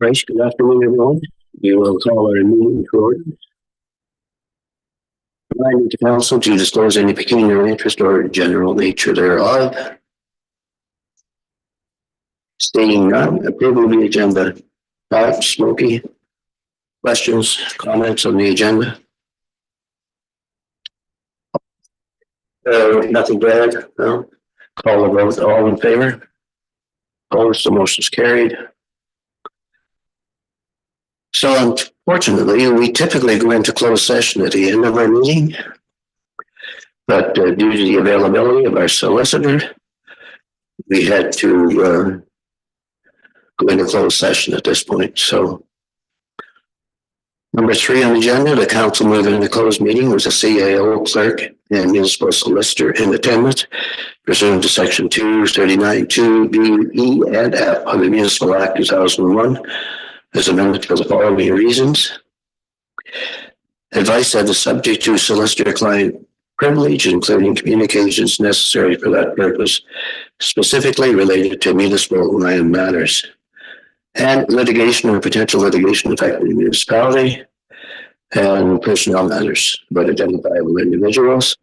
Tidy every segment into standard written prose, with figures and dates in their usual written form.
Right, good afternoon, everyone. We will call our meeting to order. Reminding the council to disclose any pecuniary interest or general nature thereof. Stating none, approval of the agenda. Smoky. Questions, comments on the agenda? Nothing to add, no? Call the vote, all in favor? Opposed, the motion is carried. So unfortunately, we typically go into closed session at the end of our meeting. But due to the availability of our solicitor, we had to go into closed session at this point. So number 3 on the agenda, the council moved into closed meeting was a CAO, clerk, and municipal solicitor in attendance pursuant to section 239(2)(b), E, and F of the Municipal Act 2001 as amended for the following reasons. Advice that is subject to solicitor-client privilege, including communications necessary for that purpose, specifically related to municipal land matters, and litigation or potential litigation affecting the municipality, and personnel matters about identifiable individuals,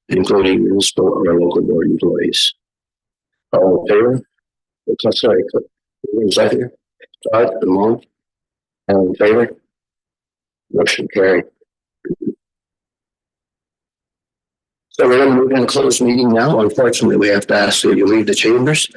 including municipal or local board employees. All in favor? Sorry, second. Todd, Ramon. All in favor? Motion carried. So we're going to move into closed meeting now. Unfortunately, we have to ask that you leave the chambers.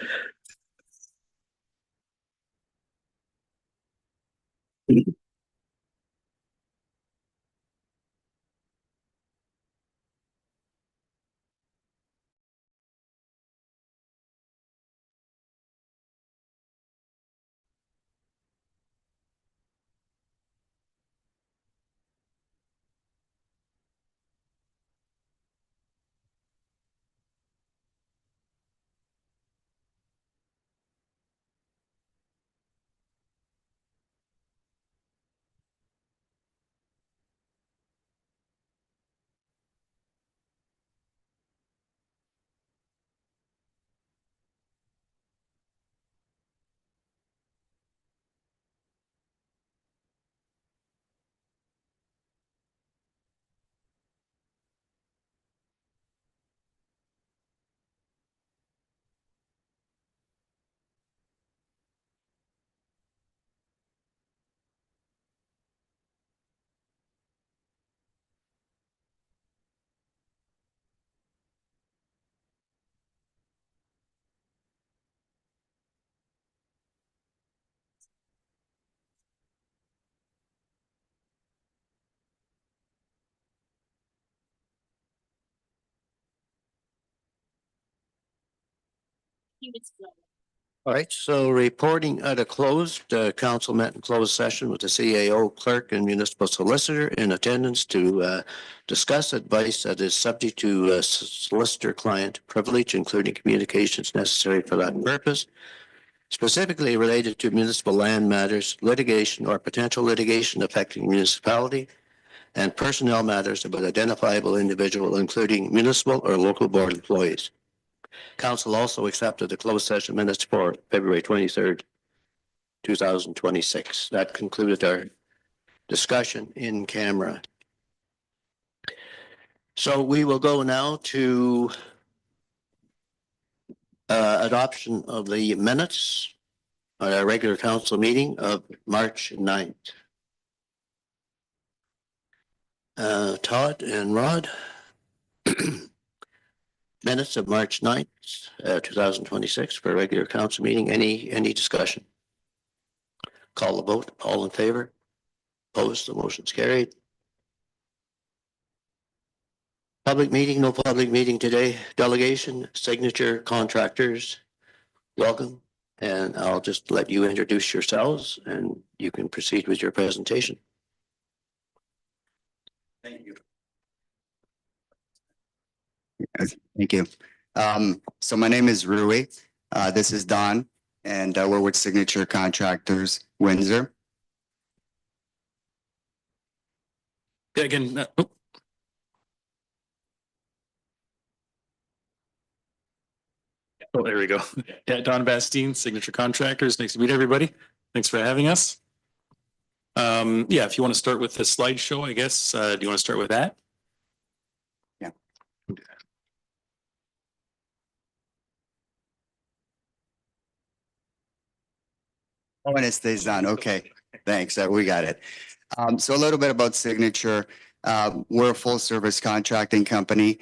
All right, so reporting at a closed, council met in closed session with the CAO, clerk, and municipal solicitor in attendance to discuss advice that is subject to solicitor-client privilege, including communications necessary for that purpose, specifically related to municipal land matters, litigation or potential litigation affecting municipality, and personnel matters about identifiable individual, including municipal or local board employees. Council also accepted the closed session minutes for February 23rd, 2026. That concluded our discussion in camera. So we will go now to adoption of the minutes on our regular council meeting of March 9th. Todd and Rod. Minutes of March 9th, 2026 for a regular council meeting. Any discussion? Call the vote. All in favor? Opposed? The motion's carried. Public meeting, no public meeting today. Delegation, signature, contractors. Welcome. And I'll just let you introduce yourselves and you can proceed with your presentation. Thank you. Thank you. So my name is Rui. This is Don, and we're with Signature Contractors, Windsor. Again, oh, there we go. Yeah, Don Bastien, Signature Contractors. Nice to meet everybody. Thanks for having us. Yeah, if you want to start with the slideshow, I guess, do you want to start with that? Yeah. Oh, and it stays on. Okay, thanks. We got it. So a little bit about Signature. We're a full service contracting company.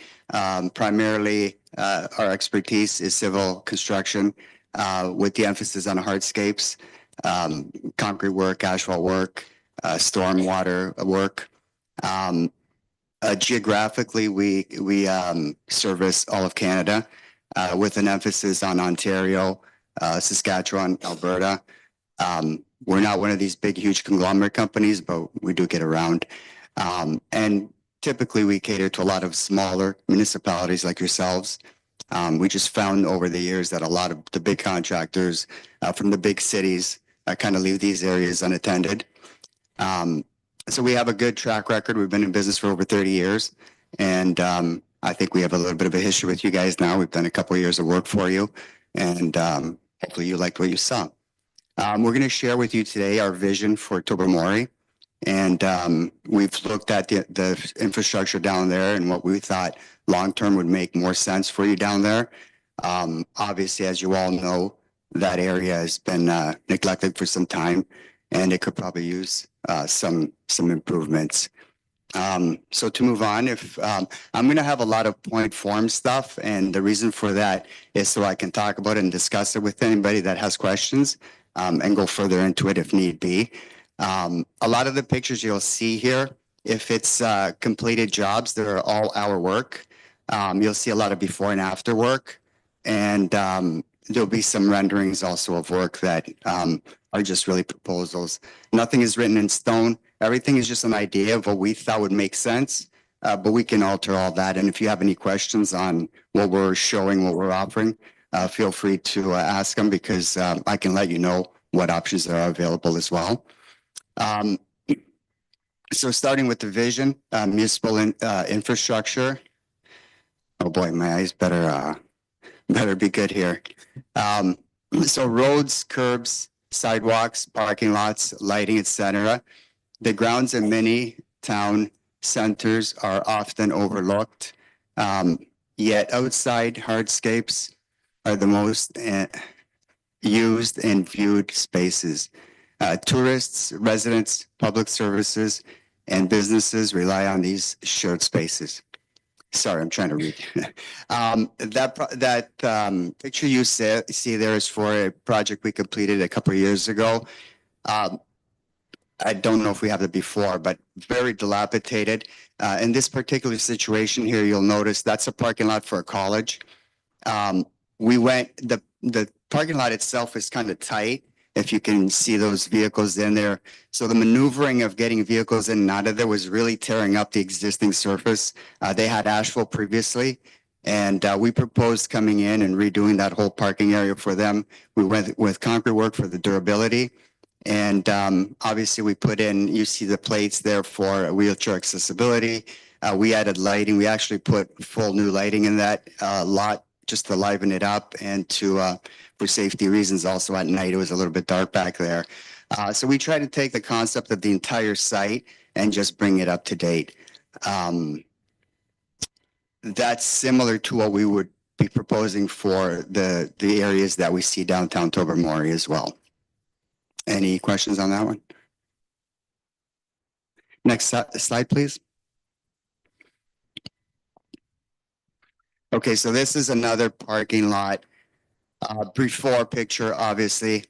Primarily, our expertise is civil construction, with the emphasis on hardscapes, concrete work, asphalt work, stormwater work. Geographically, we service all of Canada, with an emphasis on Ontario, Saskatchewan, Alberta. We're not one of these big, huge conglomerate companies, but we do get around. And typically we cater to a lot of smaller municipalities like yourselves. We just found over the years that a lot of the big contractors from the big cities kind of leave these areas unattended. So we have a good track record. We've been in business for over 30 years. And I think we have a little bit of a history with you guys now. We've done a couple of years of work for you. And hopefully you liked what you saw. We're going to share with you today our vision for Tobermory. And we've looked at the infrastructure down there and what we thought long-term would make more sense for you down there. Obviously, as you all know, that area has been neglected for some time, and it could probably use some improvements. So to move on, I'm going to have a lot of point form stuff, and the reason for that is so I can talk about it and discuss it with anybody that has questions, and go further into it if need be. A lot of the pictures you'll see here, if it's completed jobs that are all our work, you'll see a lot of before and after work, and there'll be some renderings also of work that are just really proposals. Nothing is written in stone. Everything is just an idea of what we thought would make sense, but we can alter all that. And if you have any questions on what we're showing, what we're offering, feel free to ask them, because I can let you know what options are available as well. So starting with the vision, municipal infrastructure. Oh boy, my eyes better be good here. So roads, curbs, sidewalks, parking lots, lighting, etc. The grounds in many town centers are often overlooked, yet outside hardscapes are the most used and viewed spaces. Tourists, residents, public services, and businesses rely on these shared spaces. Sorry, I'm trying to read. That picture you see there is for a project we completed a couple of years ago. I don't know if we have it before, but very dilapidated. In this particular situation here, you'll notice that's a parking lot for a college. The parking lot itself is kind of tight, if you can see those vehicles in there. So the maneuvering of getting vehicles in and out of there was really tearing up the existing surface. They had asphalt previously, and we proposed coming in and redoing that whole parking area for them. We went with concrete work for the durability. And obviously we put in, you see the plates there for wheelchair accessibility. We added lighting. We actually put full new lighting in that lot just to liven it up, and for safety reasons also at night. It was a little bit dark back there. So we tried to take the concept of the entire site and just bring it up to date. That's similar to what we would be proposing for the areas that we see downtown Tobermory as well. Any questions on that one? Next slide, please. Okay, so this is another parking lot. Before picture, obviously,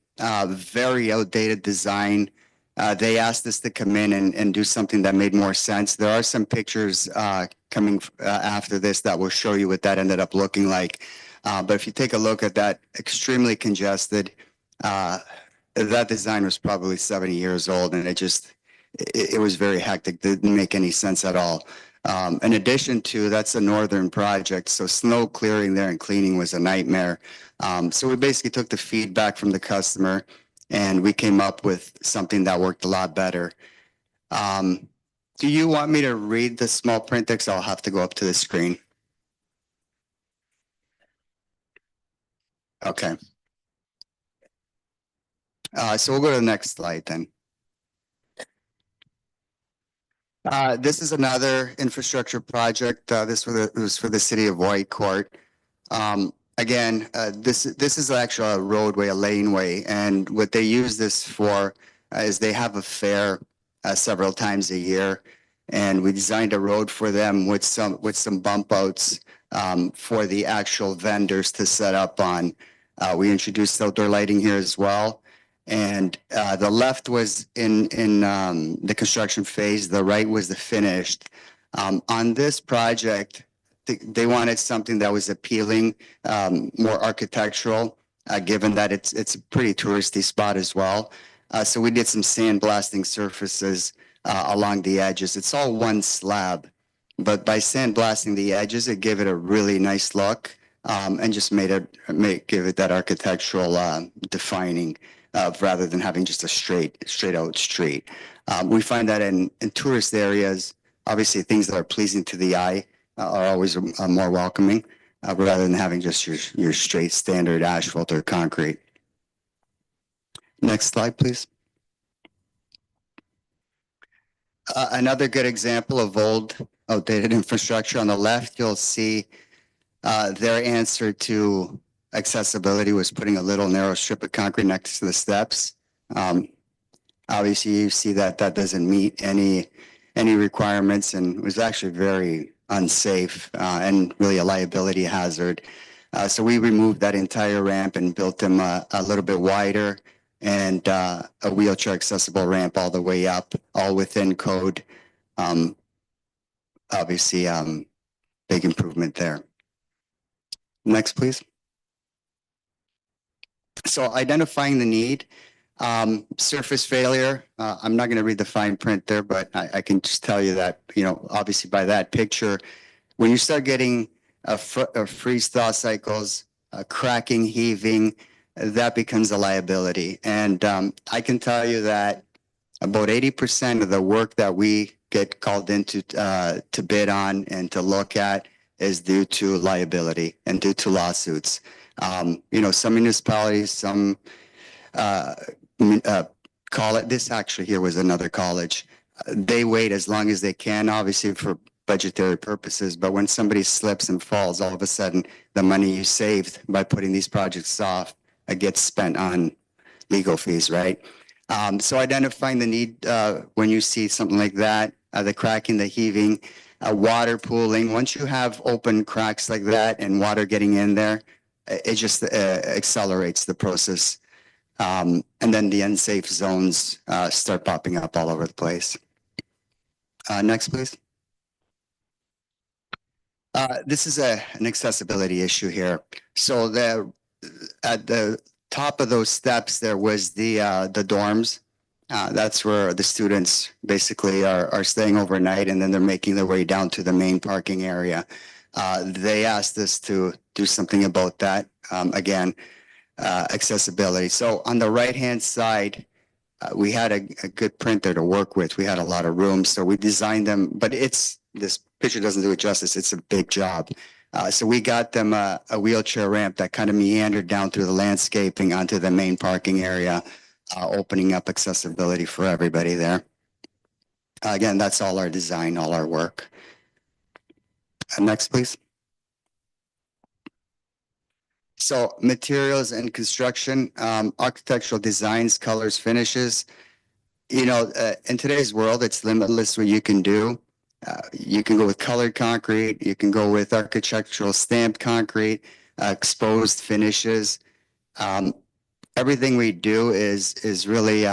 very outdated design. They asked us to come in and do something that made more sense. There are some pictures coming after this that will show you what that ended up looking like. But if you take a look at that, extremely congested. That design was probably 70 years old, and it was very hectic. Didn't make any sense at all. In addition to, that's a northern project, so snow clearing there and cleaning was a nightmare. So we basically took the feedback from the customer, and we came up with something that worked a lot better. Do you want me to read the small print text? I'll have to go up to the screen. Okay. So we'll go to the next slide then. This is another infrastructure project. This was for the city of Whitecourt. Again, this is actually a roadway, a laneway, and what they use this for is they have a fair several times a year, and we designed a road for them with some bump outs for the actual vendors to set up on. We introduced outdoor lighting here as well. And the left was in the construction phase. The right was the finished. On this project, they wanted something that was appealing, more architectural, given that it's a pretty touristy spot as well. So we did some sandblasting surfaces along the edges. It's all one slab, but by sandblasting the edges, it gave it a really nice look and just give it that architectural defining. Rather than having just a straight out street. We find that in tourist areas, obviously things that are pleasing to the eye are always more welcoming rather than having just your straight standard asphalt or concrete. Next slide, please. Another good example of old outdated infrastructure. On the left, you'll see their answer to accessibility was putting a little narrow strip of concrete next to the steps. Obviously, you see that doesn't meet any requirements and was actually very unsafe and really a liability hazard. So we removed that entire ramp and built them a little bit wider and a wheelchair accessible ramp all the way up, all within code. Obviously, big improvement there. Next, please. So identifying the need, surface failure. I'm not going to read the fine print there, but I can just tell you that, obviously by that picture, when you start getting a freeze thaw cycles, cracking, heaving, that becomes a liability. And I can tell you that about 80% of the work that we get called into to bid on and to look at is due to liability and due to lawsuits. Some municipalities, some this actually here was another college. They wait as long as they can, obviously for budgetary purposes. But when somebody slips and falls, all of a sudden the money you saved by putting these projects off gets spent on legal fees, right? So identifying the need when you see something like that, the cracking, the heaving, water pooling. Once you have open cracks like that and water getting in there, it just accelerates the process. And then the unsafe zones start popping up all over the place. Next, please. This is an accessibility issue here. So at the top of those steps, there was the dorms. That's where the students basically are staying overnight, and then they're making their way down to the main parking area. They asked us to do something about that. Again, accessibility. So on the right-hand side, we had a good printer to work with. We had a lot of room, so we designed them, but this picture doesn't do it justice. It's a big job. So we got them a wheelchair ramp that kind of meandered down through the landscaping onto the main parking area, opening up accessibility for everybody there. Again, that's all our design, all our work. Next, please. So materials and construction, architectural designs, colors, finishes. In today's world, it's limitless what you can do. You can go with colored concrete. You can go with architectural stamped concrete, exposed finishes. Everything we do is really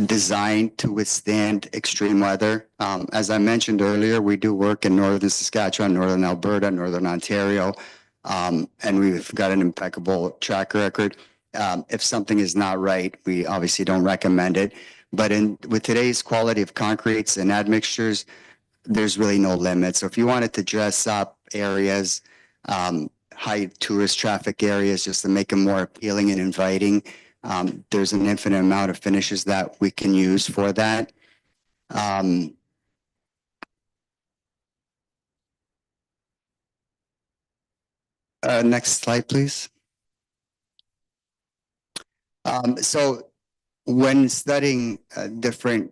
designed to withstand extreme weather. As I mentioned earlier, we do work in northern Saskatchewan, northern Alberta, northern Ontario, and we've got an impeccable track record. If something is not right, we obviously don't recommend it. But with today's quality of concretes and admixtures, there's really no limit. So if you wanted to dress up areas, high tourist traffic areas, just to make them more appealing and inviting, there's an infinite amount of finishes that we can use for that. Next slide, please. So when studying different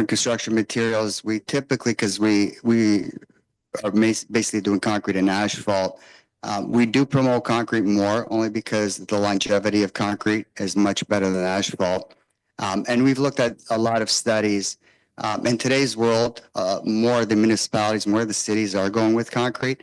construction materials, we typically, because we are basically doing concrete and asphalt, we do promote concrete more only because the longevity of concrete is much better than asphalt. And we've looked at a lot of studies. In today's world, more of the municipalities, more of the cities are going with concrete.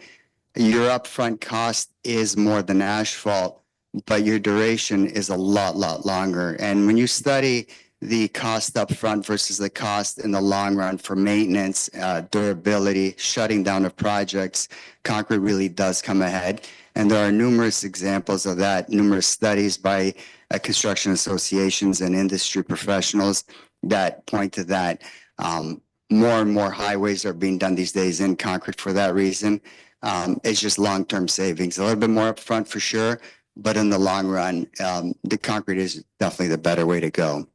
Your upfront cost is more than asphalt, but your duration is a lot longer. And when you study the cost upfront versus the cost in the long run for maintenance, durability, shutting down of projects, concrete really does come ahead. And there are numerous examples of that, numerous studies by construction associations and industry professionals that point to that. More and more highways are being done these days in concrete for that reason. It's just long-term savings, a little bit more upfront for sure, but in the long run, the concrete is definitely the better way to go.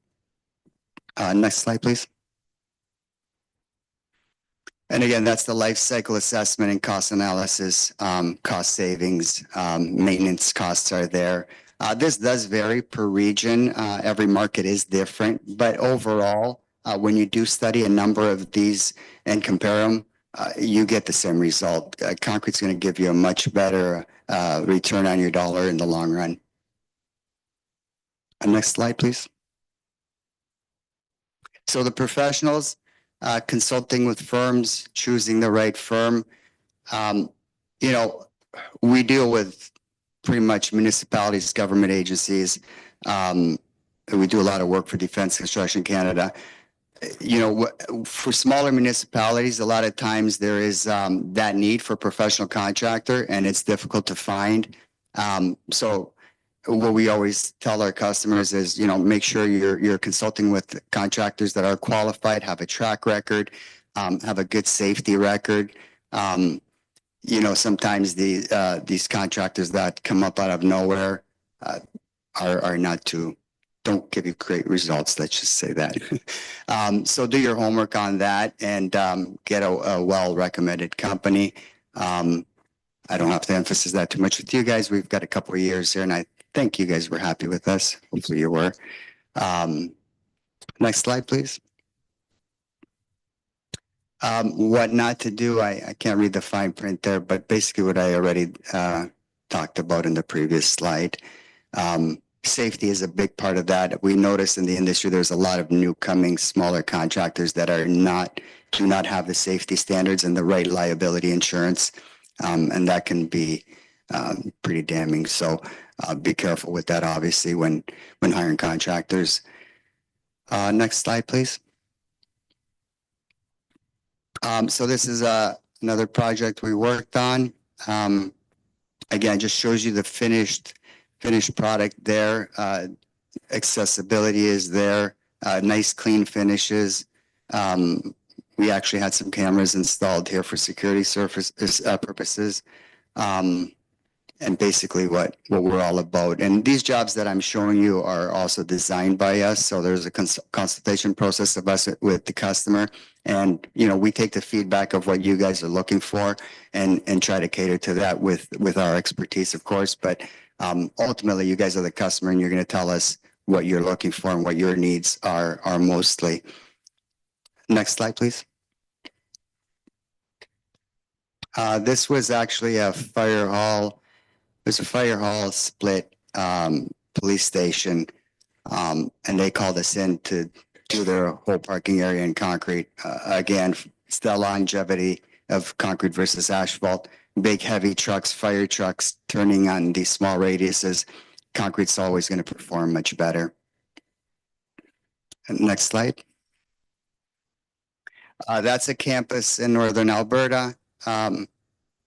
Next slide, please. And again, that's the life cycle assessment and cost analysis, cost savings, maintenance costs are there. This does vary per region. Every market is different, but overall, when you do study a number of these and compare them, you get the same result. Concrete's going to give you a much better return on your dollar in the long run. Next slide, please. So the professionals, consulting with firms, choosing the right firm. You know, we deal with pretty much municipalities, government agencies. We do a lot of work for Defense Construction Canada. You know, for smaller municipalities, a lot of times there is that need for a professional contractor, and it's difficult to find. So what we always tell our customers is, you know, make sure you're consulting with contractors that are qualified, have a track record, have a good safety record. You know, sometimes these contractors that come up out of nowhere are not too, don't give you great results. Let's just say that. So do your homework on that and get a well-recommended company. I don't have to emphasize that too much with you guys. We've got a couple of years here, and I think you guys were happy with us. Hopefully you were. Next slide, please. What not to do, I can't read the fine print there, but basically what I already talked about in the previous slide. Safety is a big part of that. We notice in the industry there's a lot of new coming smaller contractors that do not have the safety standards and the right liability insurance. And that can be pretty damning. So be careful with that, obviously, when hiring contractors. Next slide, please. So this is another project we worked on. Again, just shows you the finished product there. Accessibility is there. Nice clean finishes. We actually had some cameras installed here for security purposes. And basically what we're all about. And these jobs that I'm showing you are also designed by us. So there's a consultation process of us with the customer. And, you know, we take the feedback of what you guys are looking for and try to cater to that with our expertise, of course. But ultimately, you guys are the customer and you're going to tell us what you're looking for and what your needs are mostly. Next slide, please. This was actually a fire hall. There's a fire hall split police station, and they called us in to do their whole parking area in concrete. Again, it's the longevity of concrete versus asphalt. Big, heavy trucks, fire trucks turning on these small radiuses. Concrete's always going to perform much better. Next slide. That's a campus in northern Alberta.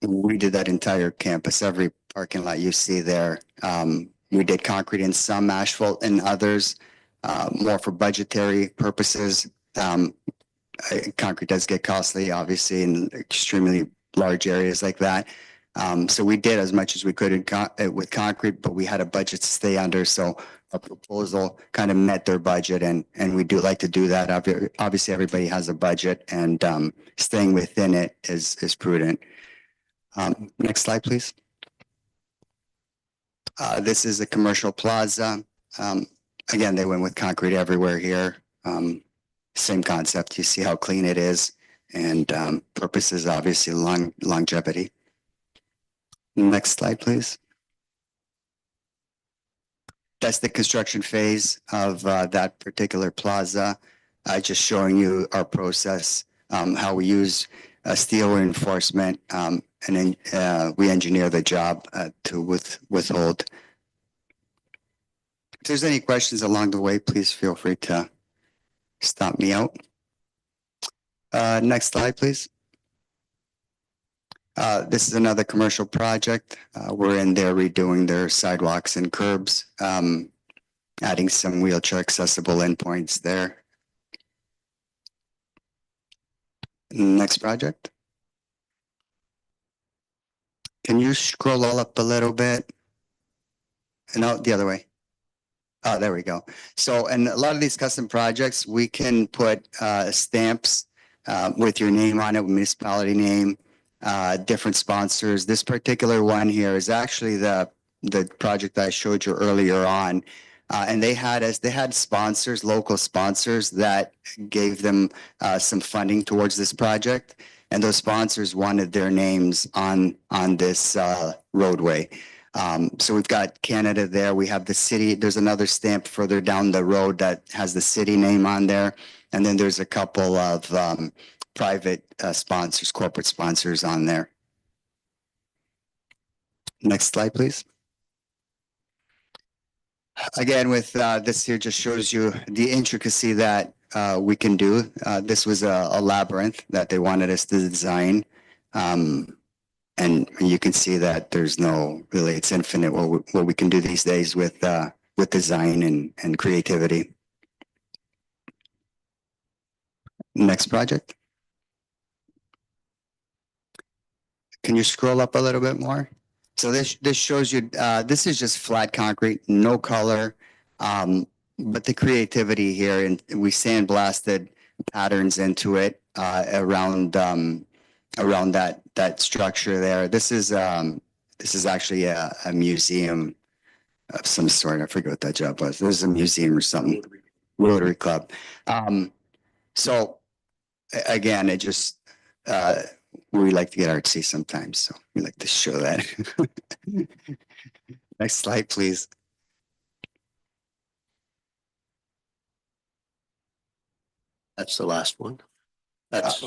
We did that entire campus, every parking lot you see there. We did concrete in some, asphalt in others, more for budgetary purposes. Concrete does get costly, obviously, in extremely large areas like that. So we did as much as we could with concrete, but we had a budget to stay under. So our proposal kind of met their budget, and we do like to do that. Obviously, everybody has a budget, and staying within it is prudent. Next slide, please. This is a commercial plaza. again, they went with concrete everywhere here. Same concept. You see how clean it is, and purpose is obviously longevity. Next slide, please. That's the construction phase of that particular plaza. Just showing you our process, how we use steel reinforcement, and then we engineer the job to withhold. If there's any questions along the way, please feel free to stop me out. Next slide, please. This is another commercial project. We're in there redoing their sidewalks and curbs, adding some wheelchair accessible endpoints there. Next project. Can you scroll all up a little bit? No, the other way. Oh, there we go. So, and a lot of these custom projects, we can put stamps with your name on it, municipality name, different sponsors. This particular one here is actually the project I showed you earlier on. And they had sponsors, local sponsors that gave them some funding towards this project. And those sponsors wanted their names on this roadway. So we've got Canada there. We have the city. There's another stamp further down the road that has the city name on there. And then there's a couple of private sponsors, corporate sponsors on there. Next slide, please. Again, with this here just shows you the intricacy that we can do. This was a labyrinth that they wanted us to design. And you can see that there's no really, it's infinite what we can do these days with design and creativity. Next project. Can you scroll up a little bit more? So this shows you, this is just flat concrete, no color, but the creativity here, and we sandblasted patterns into it around that structure there. This is actually a museum of some sort. I forget what that job was. This is a museum or something. Rotary Club. So again, it just we like to get artsy sometimes, so we like to show that. Next slide, please. That's the last one. That's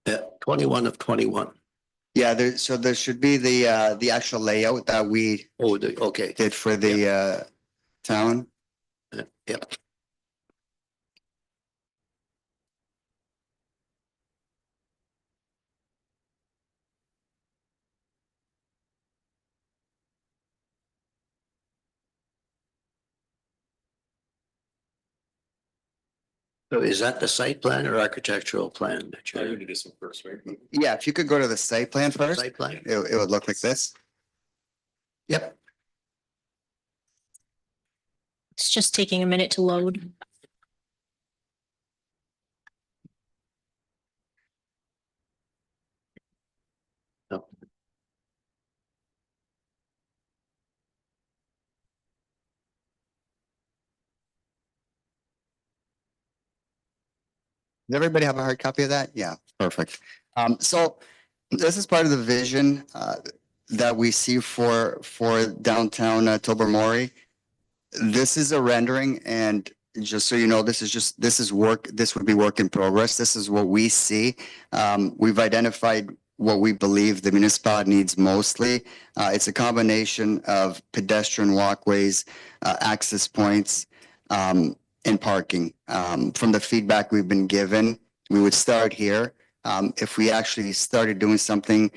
yeah, 21 of 21. Yeah, so there should be the actual layout that we Okay. did for the town. Yep. So is that the site plan or architectural plan that I'm you're? gonna do this one first, right? Yeah, if you could go to the site plan first, Site plan? it would look like this. Yep. It's just taking a minute to load. No. Does everybody have a hard copy of that? Yeah, perfect. So this is part of the vision that we see for downtown Tobermory. This is a rendering, and just so you know, this is work. This would be work in progress. This is what we see. We've identified what we believe the municipality needs mostly. It's a combination of pedestrian walkways, access points, and parking. From the feedback we've been given, we would start here. If we actually started doing something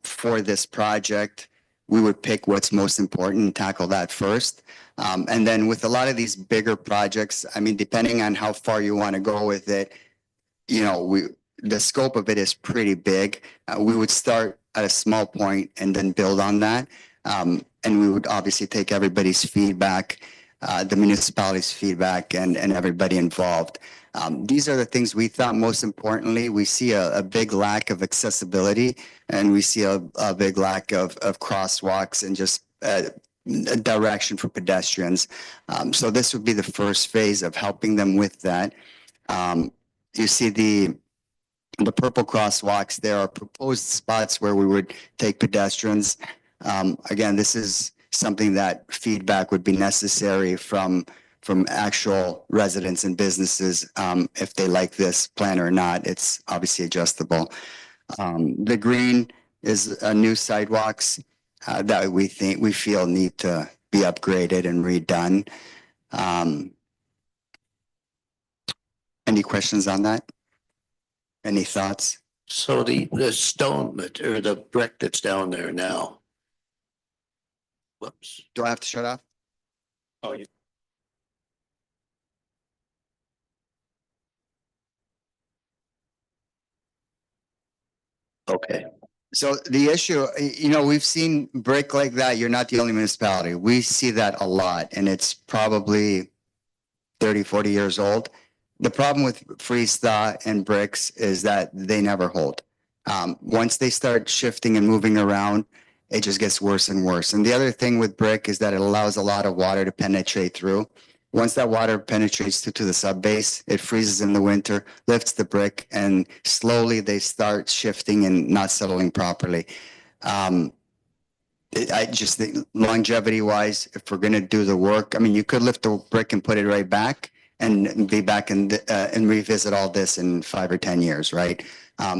for this project, we would pick what's most important and tackle that first. And then with a lot of these bigger projects, I mean, depending on how far you want to go with it, you know, the scope of it is pretty big. We would start at a small point and then build on that. And we would obviously take everybody's feedback, the municipality's feedback, and everybody involved. These are the things we thought most importantly. We see a big lack of accessibility, and we see a big lack of crosswalks and just direction for pedestrians. So this would be the first phase of helping them with that. You see the purple crosswalks. There are proposed spots where we would take pedestrians. Again, this is something that feedback would be necessary from actual residents and businesses, if they like this plan or not. It's obviously adjustable. The green is new sidewalks that we feel need to be upgraded and redone. Any questions on that? Any thoughts? So the stone or the brick that's down there now. Whoops. Do I have to shut off? Oh, yeah. Okay. So the issue, we've seen brick like that. You're not the only municipality. We see that a lot, and it's probably 30, 40 years old. The problem with freeze thaw and bricks is that they never hold. Once they start shifting and moving around, it just gets worse and worse. And the other thing with brick is that it allows a lot of water to penetrate through. Once that water penetrates to the sub base, it freezes in the winter, lifts the brick, and slowly they start shifting and not settling properly. I just think longevity wise, if we're going to do the work, I mean, you could lift the brick and put it right back and be back and revisit all this in 5 or 10 years, right?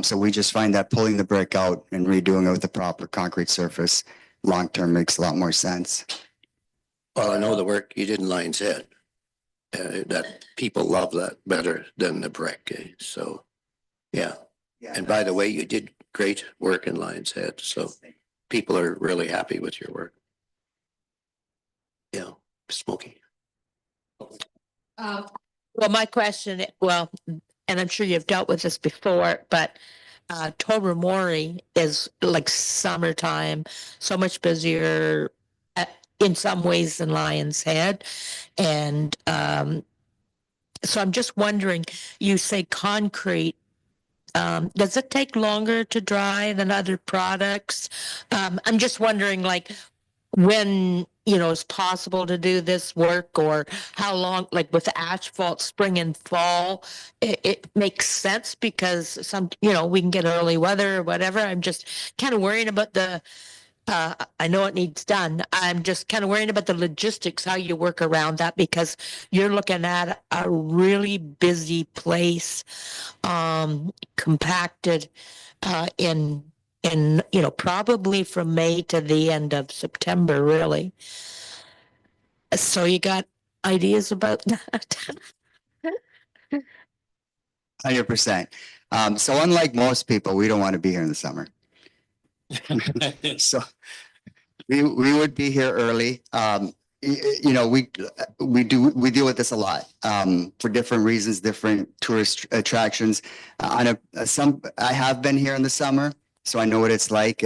So we just find that pulling the brick out and redoing it with the proper concrete surface long term makes a lot more sense. Well, I know the work you did in Lion's Head. That people love that better than the brick. So, yeah. And by the way, you did great work in Lion's Head. So people are really happy with your work. Yeah, Smokey. Well, my question, and I'm sure you've dealt with this before, but Tobermory is like summertime, so much busier in some ways than Lion's Head. And so I'm just wondering, you say concrete, does it take longer to dry than other products? I'm just wondering, like, when it's possible to do this work, or how long, like with asphalt, spring and fall, it makes sense because we can get early weather or whatever. I'm just kind of worrying about I know it needs done. I'm just kind of worrying about the logistics, how you work around that, because you're looking at a really busy place, compacted in probably from May to the end of September, really. So you got ideas about that? 100%. So unlike most people, we don't want to be here in the summer. So we would be here early. We deal with this a lot for different reasons, different tourist attractions. I have been here in the summer, so I know what it's like.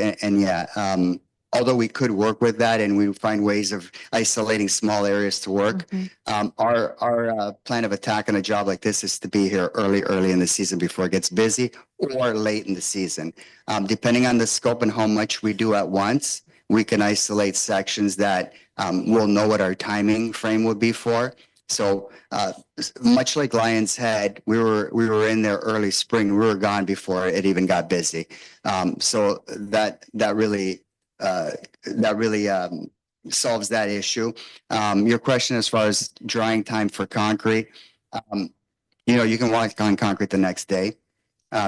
Although we could work with that and we find ways of isolating small areas to work, our plan of attack on a job like this is to be here early in the season before it gets busy, or late in the season. Depending on the scope and how much we do at once, we can isolate sections that we'll know what our timing frame would be for. So much like Lion's Head, we were in there early spring. We were gone before it even got busy. So that really solves that issue. Your question as far as drying time for concrete, you can walk on concrete the next day.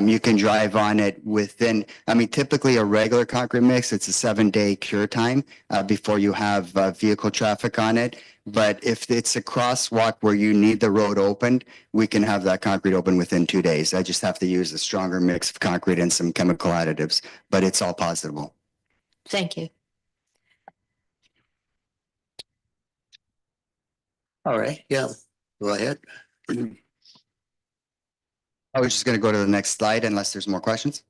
You can drive on it within, typically a regular concrete mix, it's a 7-day cure time before you have vehicle traffic on it. But if it's a crosswalk where you need the road opened, we can have that concrete open within 2 days. I just have to use a stronger mix of concrete and some chemical additives, but it's all possible. Thank you. All right. Yeah. Go ahead. I was just going to go to the next slide unless there's more questions.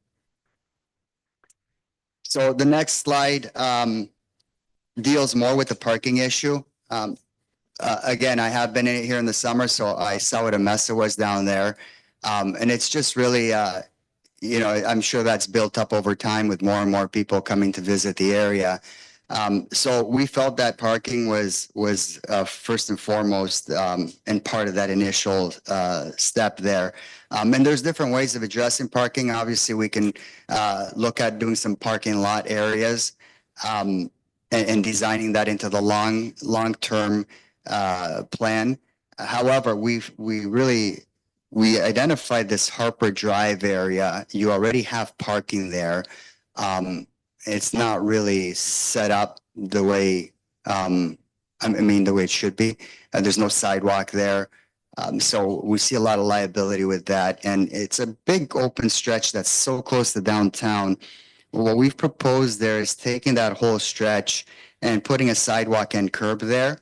So the next slide deals more with the parking issue. Again, I have been in it here in the summer, so I saw what a mess it was down there. And it's just really, I'm sure that's built up over time with more and more people coming to visit the area. So we felt that parking was first and foremost and part of that initial step there. And there's different ways of addressing parking. Obviously, we can look at doing some parking lot areas and designing that into the long-term plan. However, we identified this Harper Drive area. You already have parking there. It's not really set up the way, the way it should be. There's no sidewalk there. So we see a lot of liability with that. And it's a big open stretch that's so close to downtown. What we've proposed there is taking that whole stretch and putting a sidewalk and curb there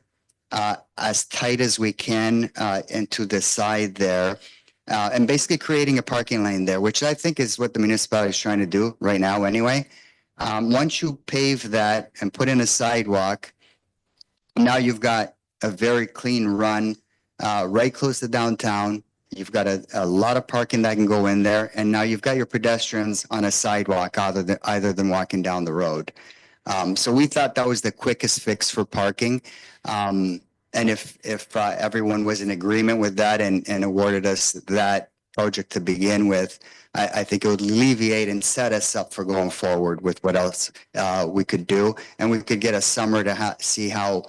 as tight as we can into the side there. And basically creating a parking lane there, which I think is what the municipality is trying to do right now anyway. Once you pave that and put in a sidewalk, now you've got a very clean run right close to downtown. You've got a lot of parking that can go in there. And now you've got your pedestrians on a sidewalk either than walking down the road. So we thought that was the quickest fix for parking. And if everyone was in agreement with that and awarded us that project to begin with, I think it would alleviate and set us up for going forward with what else we could do. And we could get a summer to see how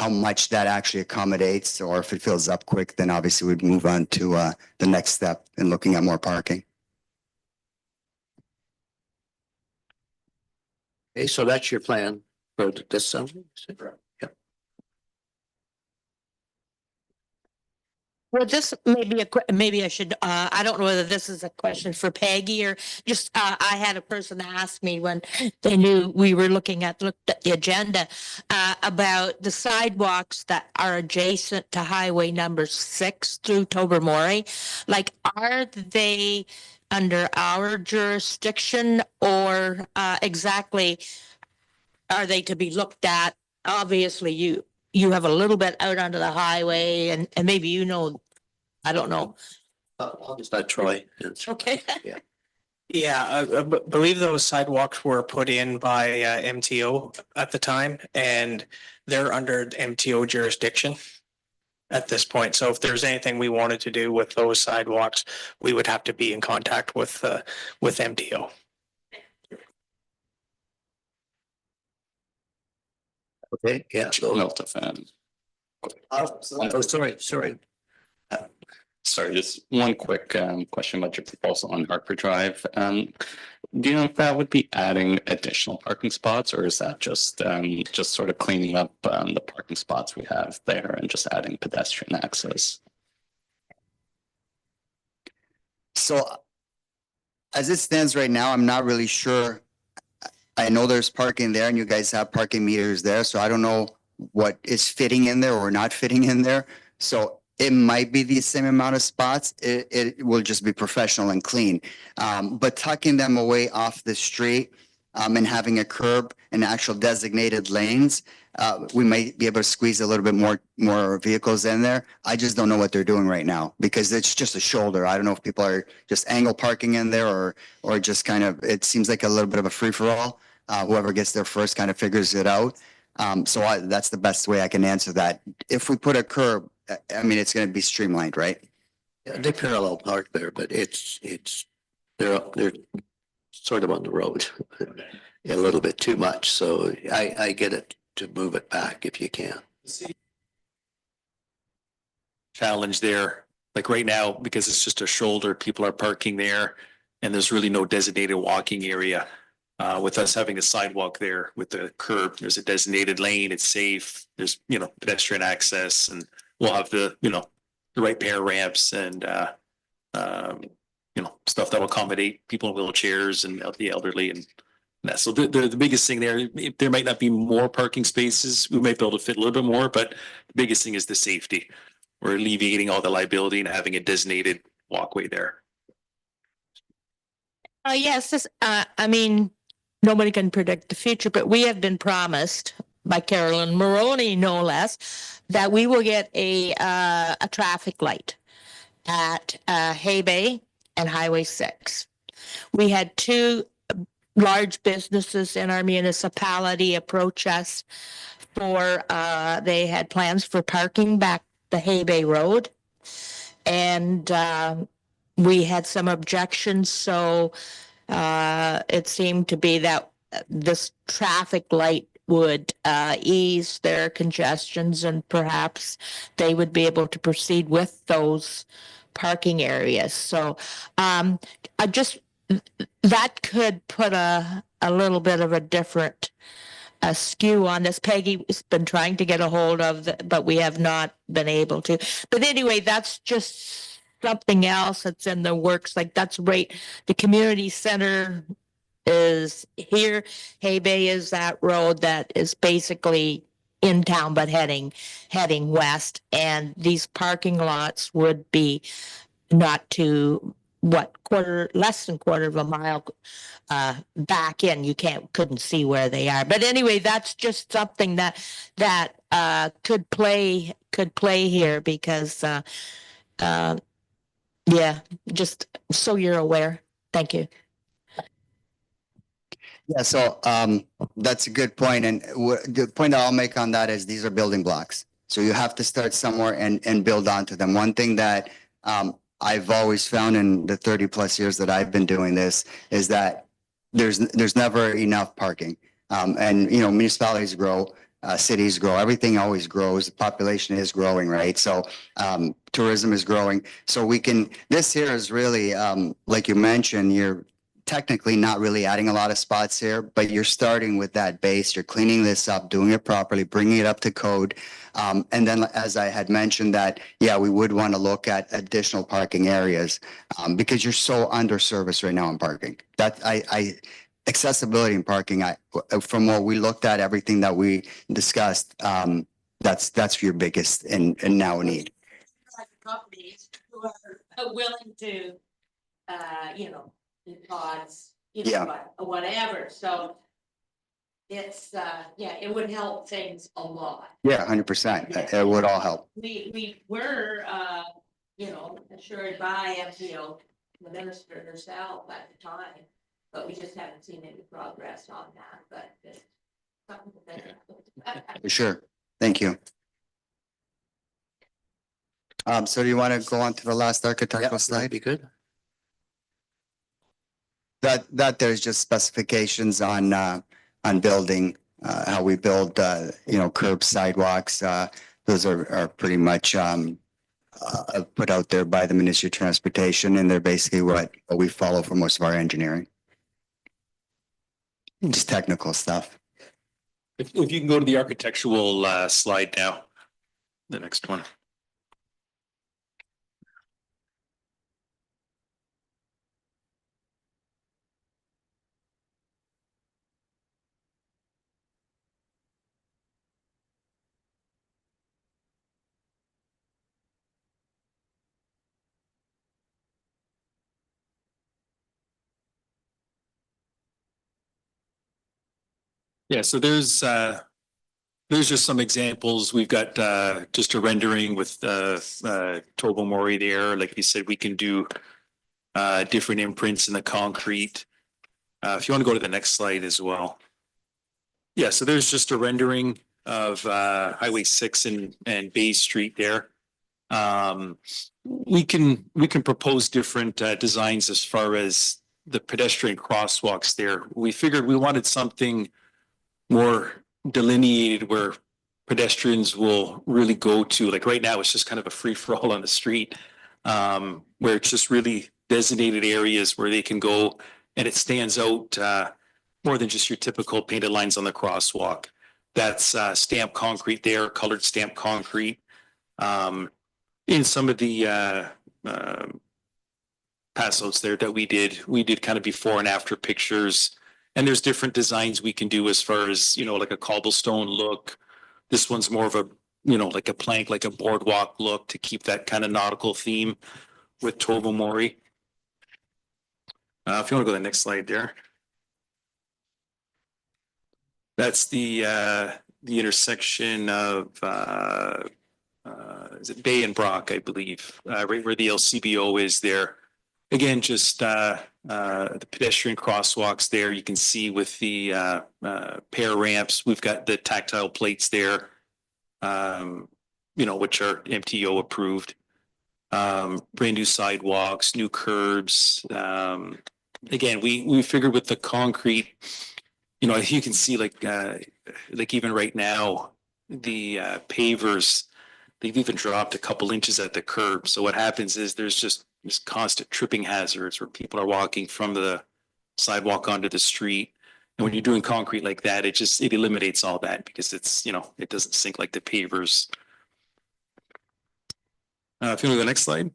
much that actually accommodates, or if it fills up quick, then obviously we'd move on to the next step in looking at more parking. Okay, so that's your plan for this summer? Yeah. Well, this may be maybe I should, I don't know whether this is a question for Peggy or just, I had a person ask me when they knew we were looked at the agenda, about the sidewalks that are adjacent to Highway number 6 through Tobermory. Like, are they under our jurisdiction or, exactly are they to be looked at? Obviously, you have a little bit out onto the highway and maybe, I don't know. I'll just let Troy answer. Okay. Yeah, I believe those sidewalks were put in by MTO at the time, and they're under MTO jurisdiction at this point. So if there's anything we wanted to do with those sidewalks, we would have to be in contact with MTO. Okay, yeah. Sorry. Sorry, just one quick question about your proposal on Harper Drive. Do you know if that would be adding additional parking spots, or is that just sort of cleaning up the parking spots we have there and just adding pedestrian access? So as it stands right now, I'm not really sure. I know there's parking there and you guys have parking meters there, so I don't know what is fitting in there or not fitting in there. So it might be the same amount of spots. It will just be professional and clean. But tucking them away off the street and having a curb and actual designated lanes, we might be able to squeeze a little bit more vehicles in there. I just don't know what they're doing right now because it's just a shoulder. I don't know if people are just angle parking in there or just kind of, it seems like a little bit of a free for all. Whoever gets there first kind of figures it out. So that's the best way I can answer that. If we put a curb, I mean, it's going to be streamlined, right? Yeah, they parallel park there, but they're sort of on the road a little bit too much. So I get it to move it back if you can. Challenge there, like right now, because it's just a shoulder, people are parking there and there's really no designated walking area. With us having a sidewalk there with the curb, there's a designated lane, it's safe, there's, pedestrian access, and we'll have the right pair ramps and, stuff that will accommodate people in wheelchairs and the elderly and that. So the biggest thing there might not be more parking spaces. We might be able to fit a little bit more, but the biggest thing is the safety. We're alleviating all the liability and having a designated walkway there. Yes, nobody can predict the future, but we have been promised by Carolyn Maroney, no less, that we will get a traffic light at Hay Bay and Highway 6. We had two large businesses in our municipality approach us for, they had plans for parking back the Hay Bay Road. And, we had some objections, so, it seemed to be that this traffic light would, ease their congestions and perhaps they would be able to proceed with those parking areas. So, I just, that could put a little bit of a different skew on this. Peggy's been trying to get a hold of, but we have not been able to. But anyway, that's just something else that's in the works. Like that's right. The community center is here. Hay Bay is that road that is basically in town, but heading west. And these parking lots would be not to less than quarter of a mile back in. You couldn't see where they are. But anyway, that's just something that could play here because yeah, just so you're aware. Thank you. Yeah, so that's a good point. And the point I'll make on that is these are building blocks. So you have to start somewhere and build onto them. One thing that I've always found in the 30 plus years that I've been doing this is that there's never enough parking. And you know, municipalities grow, cities grow, everything always grows. The population is growing, right? So tourism is growing. So this here is really, like you mentioned, you're technically not really adding a lot of spots here, but you're starting with that base. You're cleaning this up, doing it properly, bringing it up to code. And then, as I had mentioned that, yeah, we would want to look at additional parking areas because you're so under-serviced right now in parking. Accessibility in parking, from what we looked at, everything that we discussed, that's your biggest and now need. Companies who are willing to, you know, pods, whatever. So it's, yeah, it would help things a lot. Yeah, 100%. It would all help. We were, you know, assured by MTO, the minister herself at the time, but we just haven't seen any progress on that, but it's something that. For sure. Thank you. So do you want to go on to the last architectural slide? That'd be good. That there's just specifications on building, how we build, you know, curbs, sidewalks. Those are pretty much put out there by the Ministry of Transportation, and they're basically what we follow for most of our engineering. Just technical stuff. If you can go to the architectural slide now, the next one. Yeah, so there's just some examples. We've got just a rendering with Tobermory there. Like you said, we can do different imprints in the concrete. If you want to go to the next slide as well. Yeah, so there's just a rendering of Highway 6 and Bay Street there. We can propose different designs as far as the pedestrian crosswalks there. We figured we wanted something more delineated where pedestrians will really go to. Like right now, it's just kind of a free for all on the street, where it's just really designated areas where they can go, and it stands out more than just your typical painted lines on the crosswalk. That's stamped concrete there, colored stamped concrete. In some of the pass outs there that we did kind of before and after pictures. And there's different designs we can do as far as, you know, like a cobblestone look. This one's more of a, you know, like a plank, like a boardwalk look to keep that kind of nautical theme with Tobermory. If you want to go to the next slide there. That's the intersection of, is it Bay and Brock, I believe, right where the LCBO is there. again, just the pedestrian crosswalks there. You can see with the pair ramps, we've got the tactile plates there, which are MTO approved. Brand new sidewalks, new curbs. Again, we figured with the concrete, you can see like even right now, the pavers, they've even dropped a couple inches at the curb. So what happens is there's just this constant tripping hazards where people are walking from the sidewalk onto the street. And when you're doing concrete like that, it eliminates all that because it's, it doesn't sink like the pavers. If you want to go to the next slide.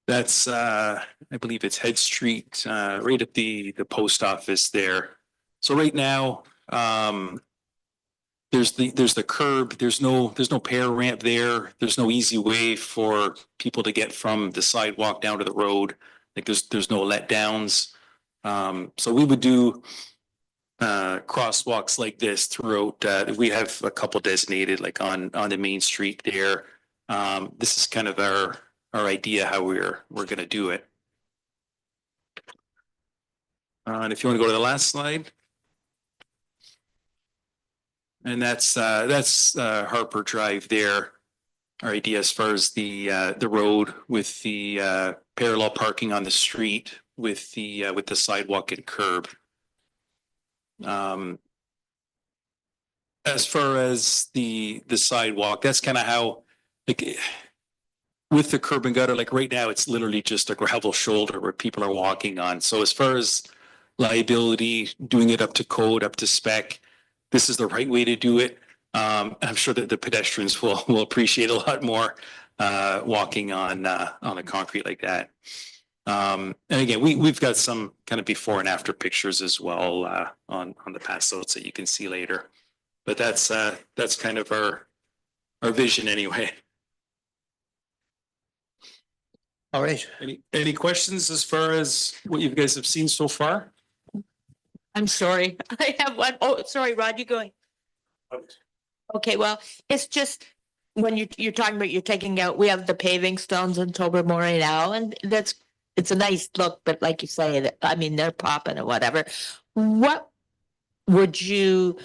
That's, I believe it's Head Street, right at the post office there. So right now, there's the curb. There's no pair ramp there. There's no easy way for people to get from the sidewalk down to the road. Like there's no letdowns. So we would do crosswalks like this throughout. We have a couple designated like on the main street there. This is kind of our idea how we're going to do it. And if you want to go to the last slide. And that's Harper Drive there. Our idea as far as the road with the parallel parking on the street with the sidewalk and curb. As far as the sidewalk, that's kind of how, like, with the curb and gutter, like right now, it's literally just a gravel shoulder where people are walking on. So as far as liability, doing it up to code, up to spec, this is the right way to do it. I'm sure that the pedestrians will appreciate a lot more walking on the concrete like that. And again, we've got some kind of before and after pictures as well on the pass outs that you can see later. But that's kind of our vision anyway. All right. Any questions as far as what you guys have seen so far? I'm sorry. I have one. Oh, sorry, Rod, you going? Okay, well, it's just when you're talking about you're taking out, we have the paving stones in Tobermory now, and it's a nice look, but like you say, I mean, they're popping or whatever. What would you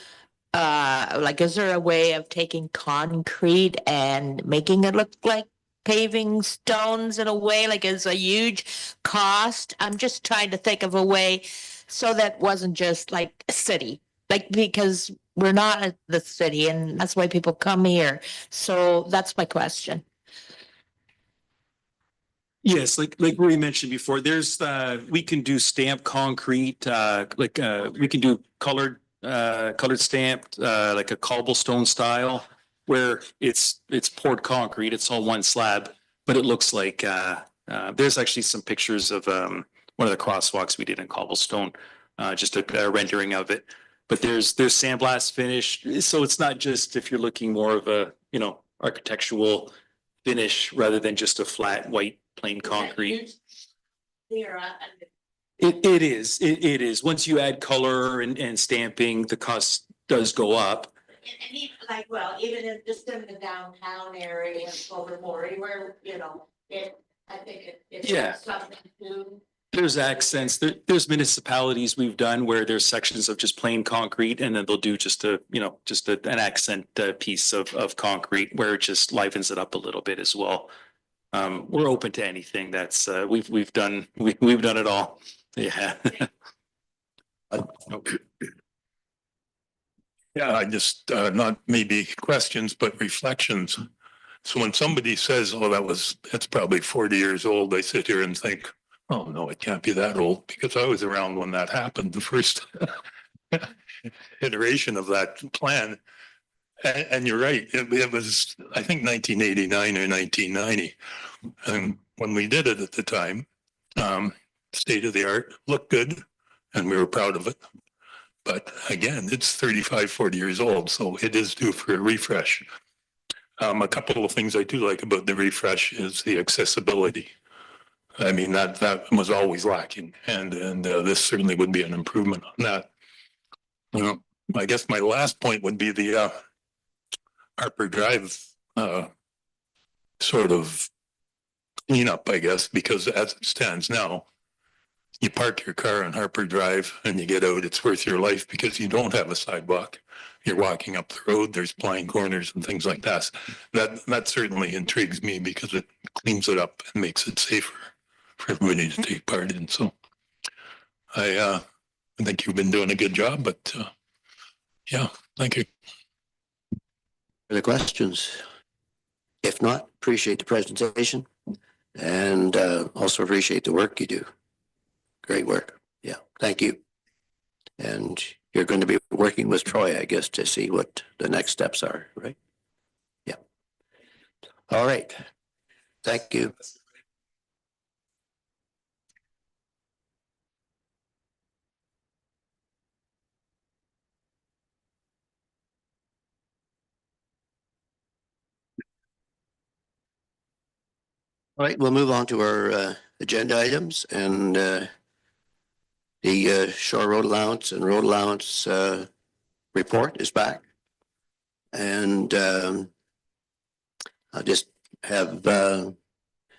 like, is there a way of taking concrete and making it look like paving stones in a way, like it's a huge cost? I'm just trying to think of a way so that wasn't just like a city, like, because we're not the city and that's why people come here. So that's my question. Yes, like we mentioned before, there's we can do stamped concrete, we can do colored stamped, like a cobblestone style, where it's poured concrete, it's all one slab, but it looks like there's actually some pictures of one of the crosswalks we did in cobblestone, just a rendering of it. But there's sandblast finish, so it's not just if you're looking more of a architectural finish rather than just a flat white plain concrete. It is. Once you add color and stamping, the cost does go up. And even like, well, even in just in the downtown area of Tobermory, where, I think it's Yeah. something to. There's accents. There's municipalities we've done where there's sections of just plain concrete, and then they'll do just an accent piece of concrete where it just livens it up a little bit as well. We're open to anything. That's we've done it all. Yeah. Okay. Yeah, I just not maybe questions, but reflections. So when somebody says, "Oh, that's probably 40 years old," I sit here and think, "Oh no, it can't be that old," because I was around when that happened, the first iteration of that plan. And you're right, it was, I think, 1989 or 1990. And when we did it at the time, state of the art, looked good, and we were proud of it. But again, it's 35, 40 years old, so it is due for a refresh. A couple of things I do like about the refresh is the accessibility. I mean, that was always lacking, and this certainly would be an improvement on that. I guess my last point would be the Harper Drive sort of cleanup, I guess, because as it stands now, you park your car on Harper Drive and you get out, it's worth your life because you don't have a sidewalk. You're walking up the road, there's blind corners and things like that. That certainly intrigues me because it cleans it up and makes it safer for everybody to take part in. So I think you've been doing a good job, but yeah, thank you. Other questions? If not, appreciate the presentation and also appreciate the work you do. Great work. Yeah, thank you. And you're going to be working with Troy, I guess, to see what the next steps are, right? Yeah. All right. Thank you. All right, we'll move on to our agenda items and the shore road allowance and road allowance report is back. And I'll just have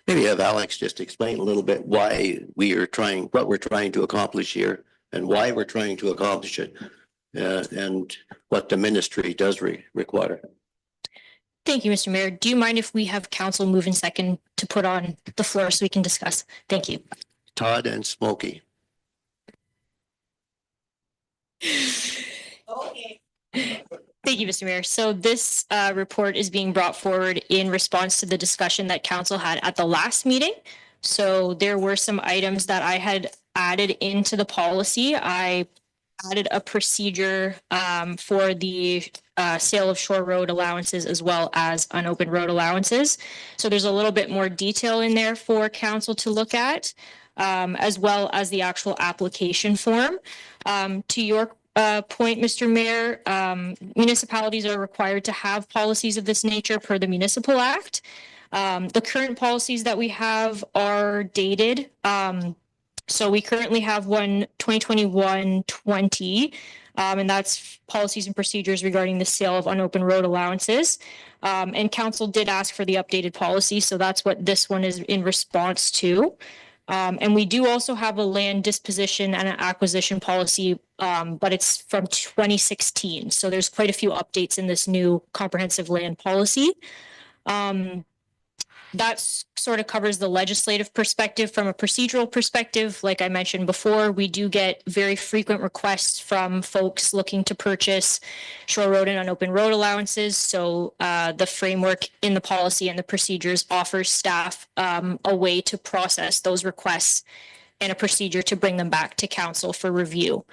maybe have Alex just explain a little bit why we are trying, what we're trying to accomplish here and why we're trying to accomplish it and what the ministry does require. Thank you, Mr. Mayor. Do you mind if we have council move in second to put on the floor so we can discuss? Thank you. Todd and Smokey. Okay. Thank you, Mr. Mayor. So this report is being brought forward in response to the discussion that council had at the last meeting. So there were some items that I had added into the policy. I added a procedure for the sale of shore road allowances as well as unopened road allowances. So there's a little bit more detail in there for council to look at, as well as the actual application form. To your point, Mr. Mayor, municipalities are required to have policies of this nature per the Municipal Act. The current policies that we have are dated. So we currently have one 2021-20, and that's policies and procedures regarding the sale of unopened road allowances. And council did ask for the updated policy, so that's what this one is in response to. And we do also have a land disposition and an acquisition policy, but it's from 2016. So there's quite a few updates in this new comprehensive land policy. That sort of covers the legislative perspective. From a procedural perspective, like I mentioned before, we do get very frequent requests from folks looking to purchase shore road and unopened road allowances. So the framework in the policy and the procedures offers staff a way to process those requests and a procedure to bring them back to council for review.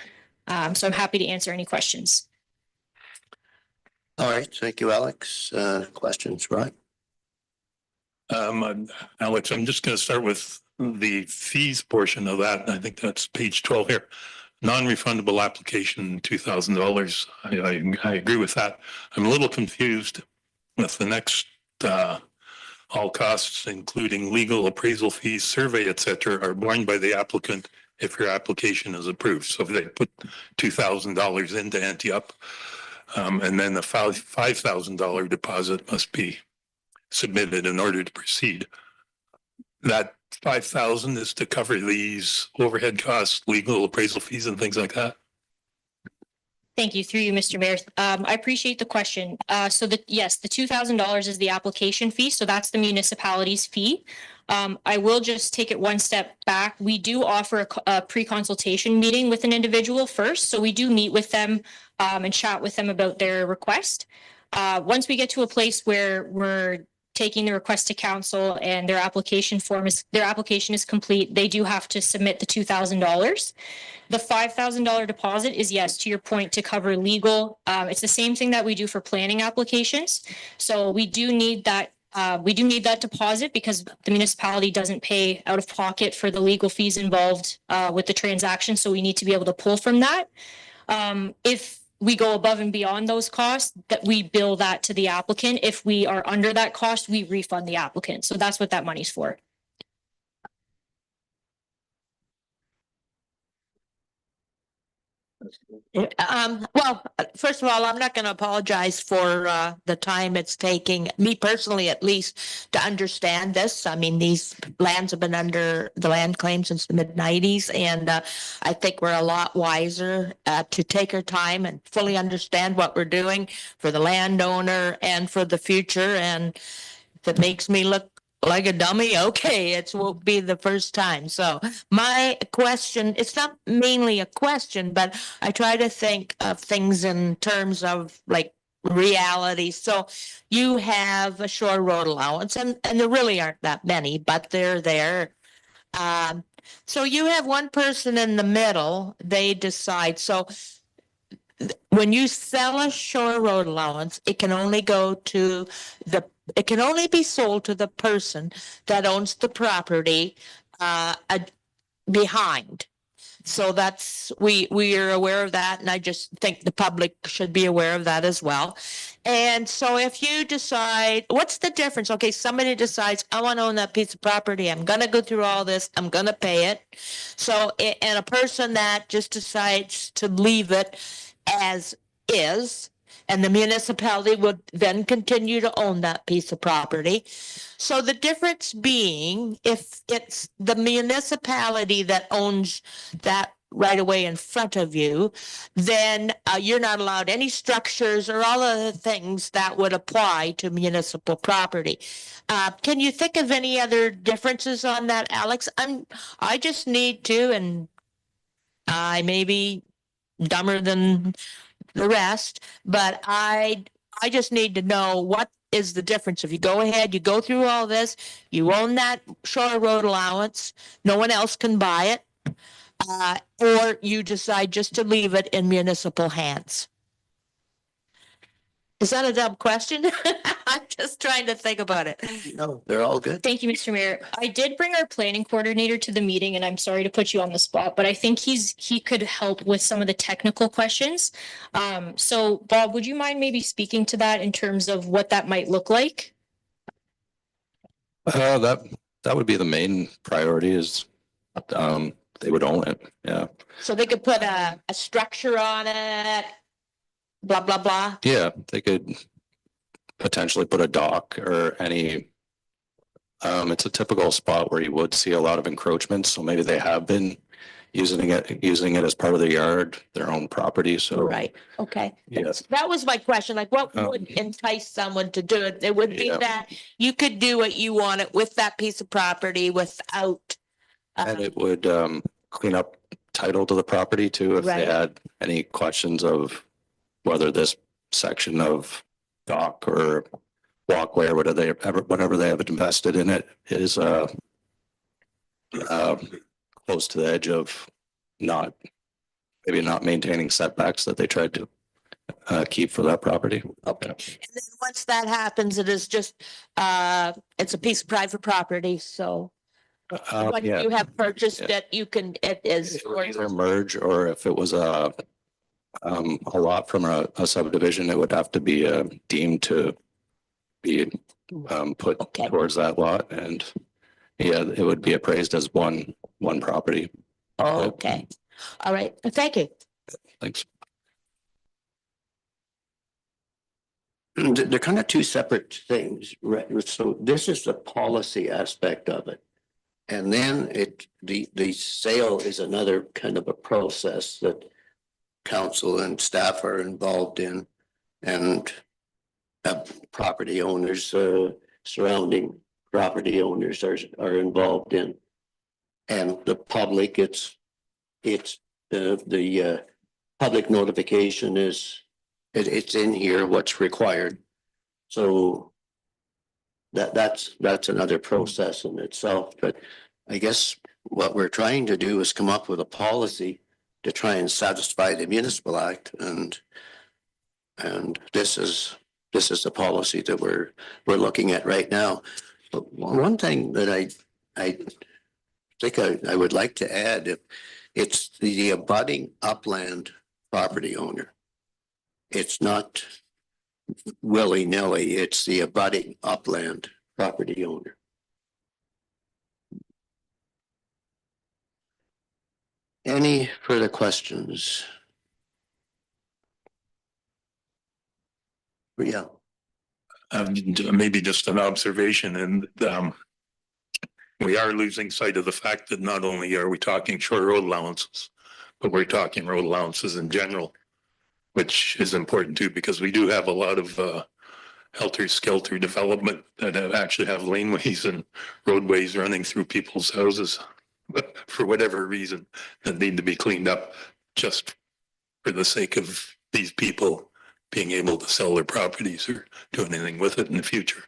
So I'm happy to answer any questions. All right, thank you, Alex. Questions, right? Alex, I'm just going to start with the fees portion of that. I think that's page 12 here. Non-refundable application, $2,000. I agree with that. I'm a little confused with the next all costs, including legal, appraisal fees, survey, etc., are borne by the applicant if your application is approved. So if they put $2,000 in to ante up, and then the $5,000 deposit must be submitted in order to proceed. That 5,000 is to cover these overhead costs, legal, appraisal fees, and things like that. Thank you. Through you, Mr. Mayor. I appreciate the question. So yes, the $2,000 is the application fee. So that's the municipality's fee. I will just take it one step back. We do offer a pre-consultation meeting with an individual first. So we do meet with them and chat with them about their request. Once we get to a place where we're taking the request to council and their application is complete, they do have to submit the $2,000. The $5,000 deposit is, yes, to your point, to cover legal. It's the same thing that we do for planning applications. So we do need that. We do need that deposit because the municipality doesn't pay out of pocket for the legal fees involved with the transaction. So we need to be able to pull from that. If we go above and beyond those costs, that we bill that to the applicant. If we are under that cost, we refund the applicant. So that's what that money's for. Well, first of all, I'm not going to apologize for the time it's taking me personally, at least, to understand this. I mean, these lands have been under the land claim since the mid-90s, and I think we're a lot wiser to take our time and fully understand what we're doing for the landowner and for the future. And if it makes me look like a dummy, okay, it won't be the first time. So my question, it's not mainly a question, but I try to think of things in terms of like reality. So you have a shore road allowance, and there really aren't that many, but they're there. So you have one person in the middle, they decide. So when you sell a shore road allowance, it can only go to it can only be sold to the person that owns the property behind. So that's, we are aware of that, and I just think the public should be aware of that as well. And so if you decide, what's the difference? Okay, somebody decides, I want to own that piece of property. I'm going to go through all this. I'm going to pay it. So, and a person that just decides to leave it as is, and the municipality would then continue to own that piece of property. So the difference being, if it's the municipality that owns that right away in front of you, then you're not allowed any structures or all of the things that would apply to municipal property. Can you think of any other differences on that, Alex? I just need to, and I may be dumber than the rest, but I just need to know what is the difference. If you go ahead, you go through all this, you own that shore road allowance, no one else can buy it, or you decide just to leave it in municipal hands. Is that a dumb question? I'm just trying to think about it. No, they're all good. Thank you, Mr. Mayor. I did bring our planning coordinator to the meeting, and I'm sorry to put you on the spot, but I think he could help with some of the technical questions. So Bob, would you mind maybe speaking to that in terms of what that might look like? That would be the main priority is, they would own it. Yeah. So they could put a structure on it, blah, blah, blah. Yeah. They could potentially put a dock or any, it's a typical spot where you would see a lot of encroachments. So maybe they have been using it as part of their yard, their own property. So. Right, okay. Yes. That was my question, like what would entice someone to do it? It would be Yeah. that you could do what you wanted with that piece of property without. And it would clean up title to the property too, if Right. they had any questions of whether this section of dock or walkway or whatever they have invested in it is close to the edge of maybe not maintaining setbacks that they tried to keep for that property. Okay. And then once that happens, it is just, it's a piece of private property, so. When Yeah. you have purchased Yeah. it, it is. It would either merge, or if it was a lot from a subdivision, it would have to be deemed to be put Okay. towards that lot, and yeah, it would be appraised as one property. Okay, all right, thank you. Thanks. They're kind of two separate things, right? So this is the policy aspect of it. And then the sale is another kind of a process that council and staff are involved in, and property owners, surrounding property owners are involved in. And the public, it's the public notification is, it's in here, what's required. So that's another process in itself, but I guess what we're trying to do is come up with a policy to try and satisfy the municipal act, and this is the policy that we're looking at right now. But one thing that I think I would like to add, it's the abutting upland property owner. It's not willy-nilly, it's the abutting upland property owner. Any further questions? Yeah, maybe just an observation, and we are losing sight of the fact that not only are we talking short road allowances, but we're talking road allowances in general, which is important too, because we do have a lot of helter-skelter development that actually have laneways and roadways running through people's houses for whatever reason that need to be cleaned up just for the sake of these people being able to sell their properties or do anything with it in the future.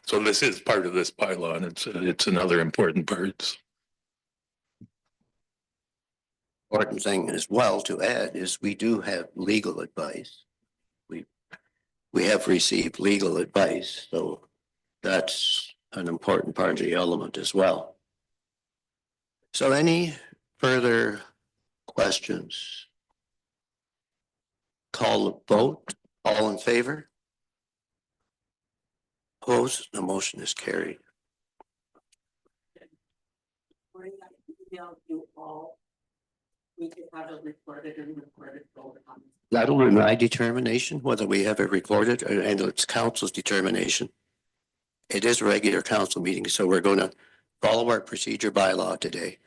So this is part of this bylaw, and it's another important part. important thing as well to add is we do have legal advice. We have received legal advice, so that's an important part of the element as well. So any further questions? Call the vote. All in favor? Opposed? The motion is carried. We could have it recorded and recorded vote on. That'll be my determination, whether we have it recorded and it's council's determination. It is a regular council meeting, so we're going to follow our procedure bylaw today.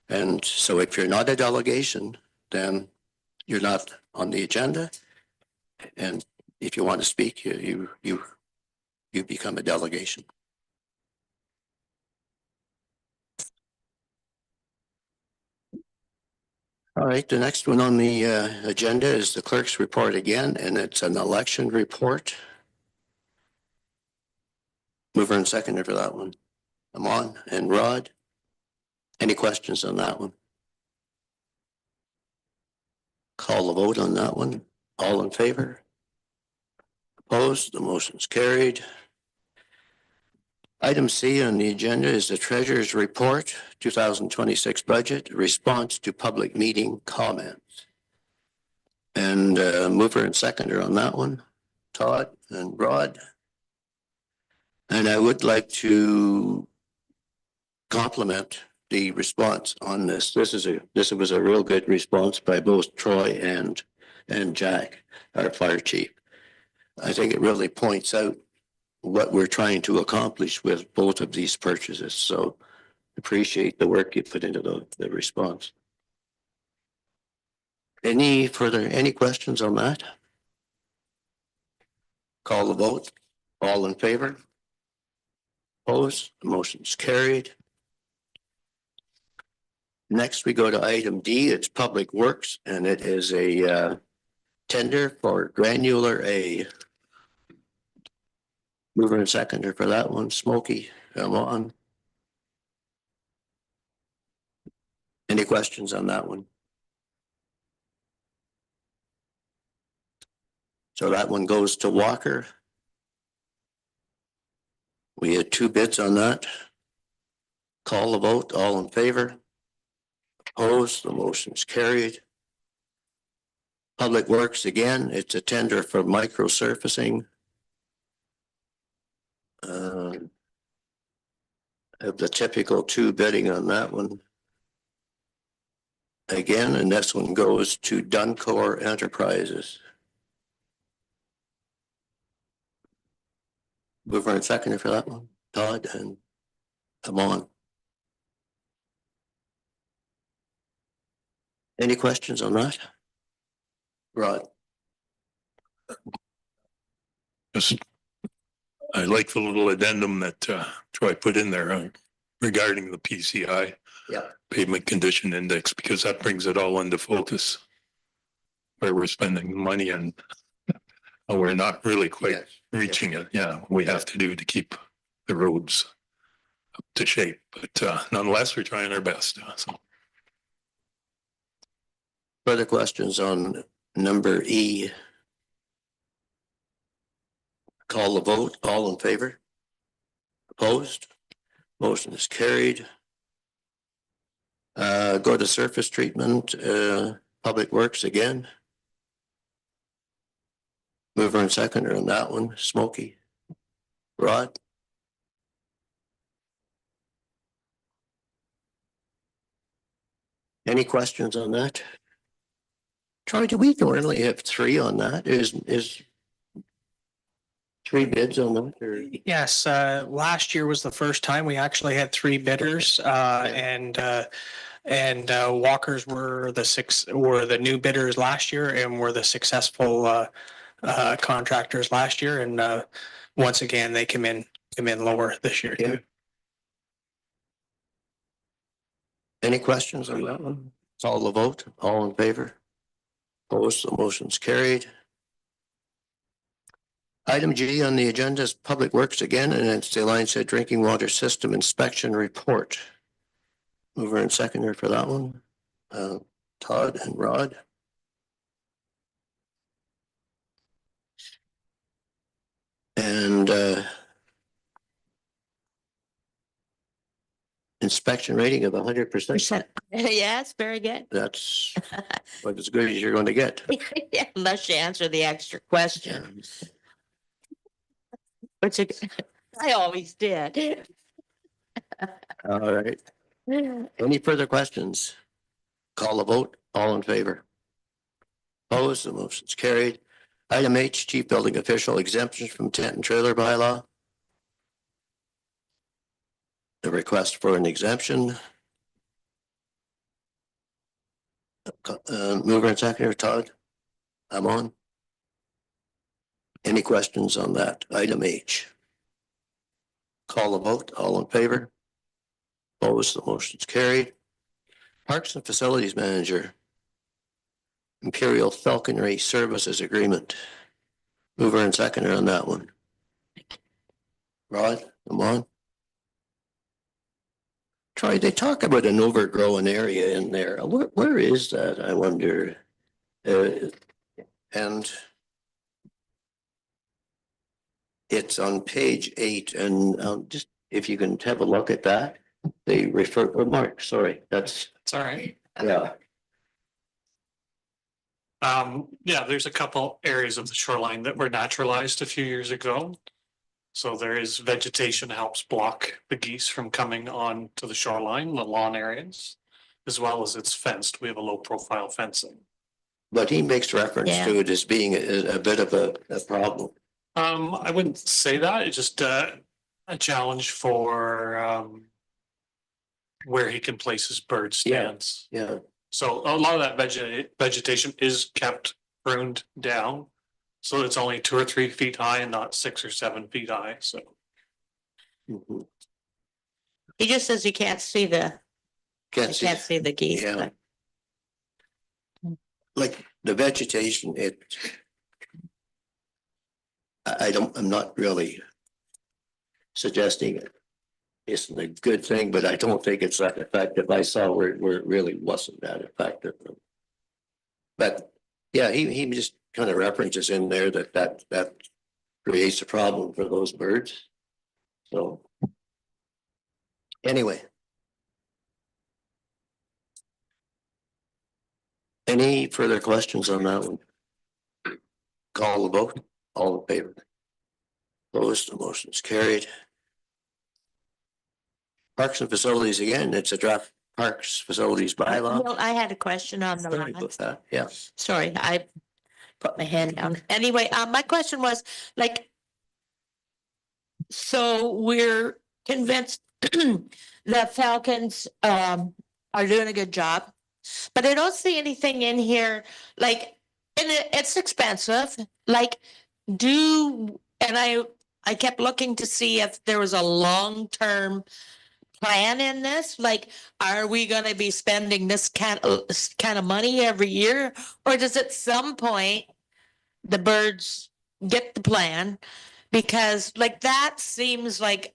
And so if you're not a delegation, then you're not on the agenda. And if you want to speak, you become a delegation. All right, the next one on the agenda is the clerk's report again, and it's an election report. Mover and seconder for that one. Amon and Rod. Any questions on that one? Call the vote on that one. All in favor? Opposed? The motion's carried. Item C on the agenda is the Treasurer's Report, 2026 Budget, Response to Public Meeting Comments. And mover and seconder on that one, Todd and Rod. And I would like to compliment the response on this. This was a real good response by both Troy and Jack, our fire chief. I think it really points out what we're trying to accomplish with both of these purchases. So appreciate the work you put into the response. Any questions on that? Call the vote. All in favor? Opposed? The motion's carried. Next, we go to item D. It's Public Works, and it is a tender for Granular A. Mover and seconder for that one, Smokey, come on. Any questions on that one? So that one goes to Walker. We had 2 bids on that. Call the vote, all in favor? Opposed, the motion's carried. Public Works, again, it's a tender for micro surfacing. Have the typical 2 bidding on that one. Again, and this one goes to Duncor Enterprises. Mover and seconder for that one, Todd and Amon. Any questions on that? Rod? Just, I like the little addendum that Troy put in there regarding the PCI. Yeah. Pavement Condition Index, because that brings it all into focus where we're spending money and we're not really quite reaching it. Yeah, we have to do to keep the roads up to shape, but nonetheless, we're trying our best. So. Further questions on number E? Call the vote. All in favor? Opposed? Motion is carried. Go to surface treatment, Public Works again. Mover and seconder on that one, Smokey. Rod? Any questions on that? Troy, do we normally have 3 on that? 3 bids on that or? Yes, last year was the first time we actually had 3 bidders, and Walkers were the new bidders last year and were the successful contractors last year. And once again, they came in lower this year Yeah. too. Any questions on that one? Call the vote. All in favor? Opposed, the motion's carried. Item G on the agenda is Public Works again, and it's the Alliance Drinking Water System Inspection Report. Mover and seconder for that one. Todd and Rod. And inspection rating of 100%. Yes, very good. That's what as good as you're going to get. Unless you answer the extra question, which I always did. All right. Any further questions? Call the vote. All in favor? Opposed, the motion's carried. Item H, Chief Building Official exemptions from tent and trailer bylaw. The request for an exemption. Mover and seconder, Todd. I'm on. Any questions on that? Item H. Call the vote. All in favor? Opposed, the motion's carried. Parks and Facilities Manager. Imperial Falconry Services Agreement. Mover and seconder on that one. Rod, come on. Troy, they talk about an overgrown area in there. Where is that? I wonder. And it's on page 8, and just if you can have a look at that. They refer, Mark, sorry, that's. It's all right. Yeah. Yeah, there's a couple areas of the shoreline that were naturalized a few years ago. So there is vegetation helps block the geese from coming on to the shoreline, the lawn areas, as well as it's fenced. We have a low profile fencing. But he makes reference Yeah. to it as being a bit of a problem. I wouldn't say that. It's just a challenge for where he can place his bird stands. Yeah. So a lot of that vegetation is kept pruned down. So it's only 2 or 3 feet high and not 6 or 7 feet high. So Mhm. He just says you can't see the Can't see, the geese. Yeah. but- like the vegetation, I'm not really suggesting it isn't a good thing, but I don't think it's that effective. I saw where it really wasn't that effective. But yeah, he just kind of references in there that creates a problem for those birds. So anyway. Any further questions on that one? Call the vote. All in favor? Opposed, the motion's carried. Parks and Facilities again, it's a draft Parks Facilities bylaw. Well, I had a question on the Sorry line. about that. Yeah. Sorry, I put my hand down. Anyway, my question was like, so we're convinced the Falcons are doing a good job, but I don't see anything in here like, and it's expensive. Like, and I kept looking to see if there was a long-term plan in this? Like, are we gonna be spending this kind of money every year? Or does at some point the birds get the plan? Because like that seems like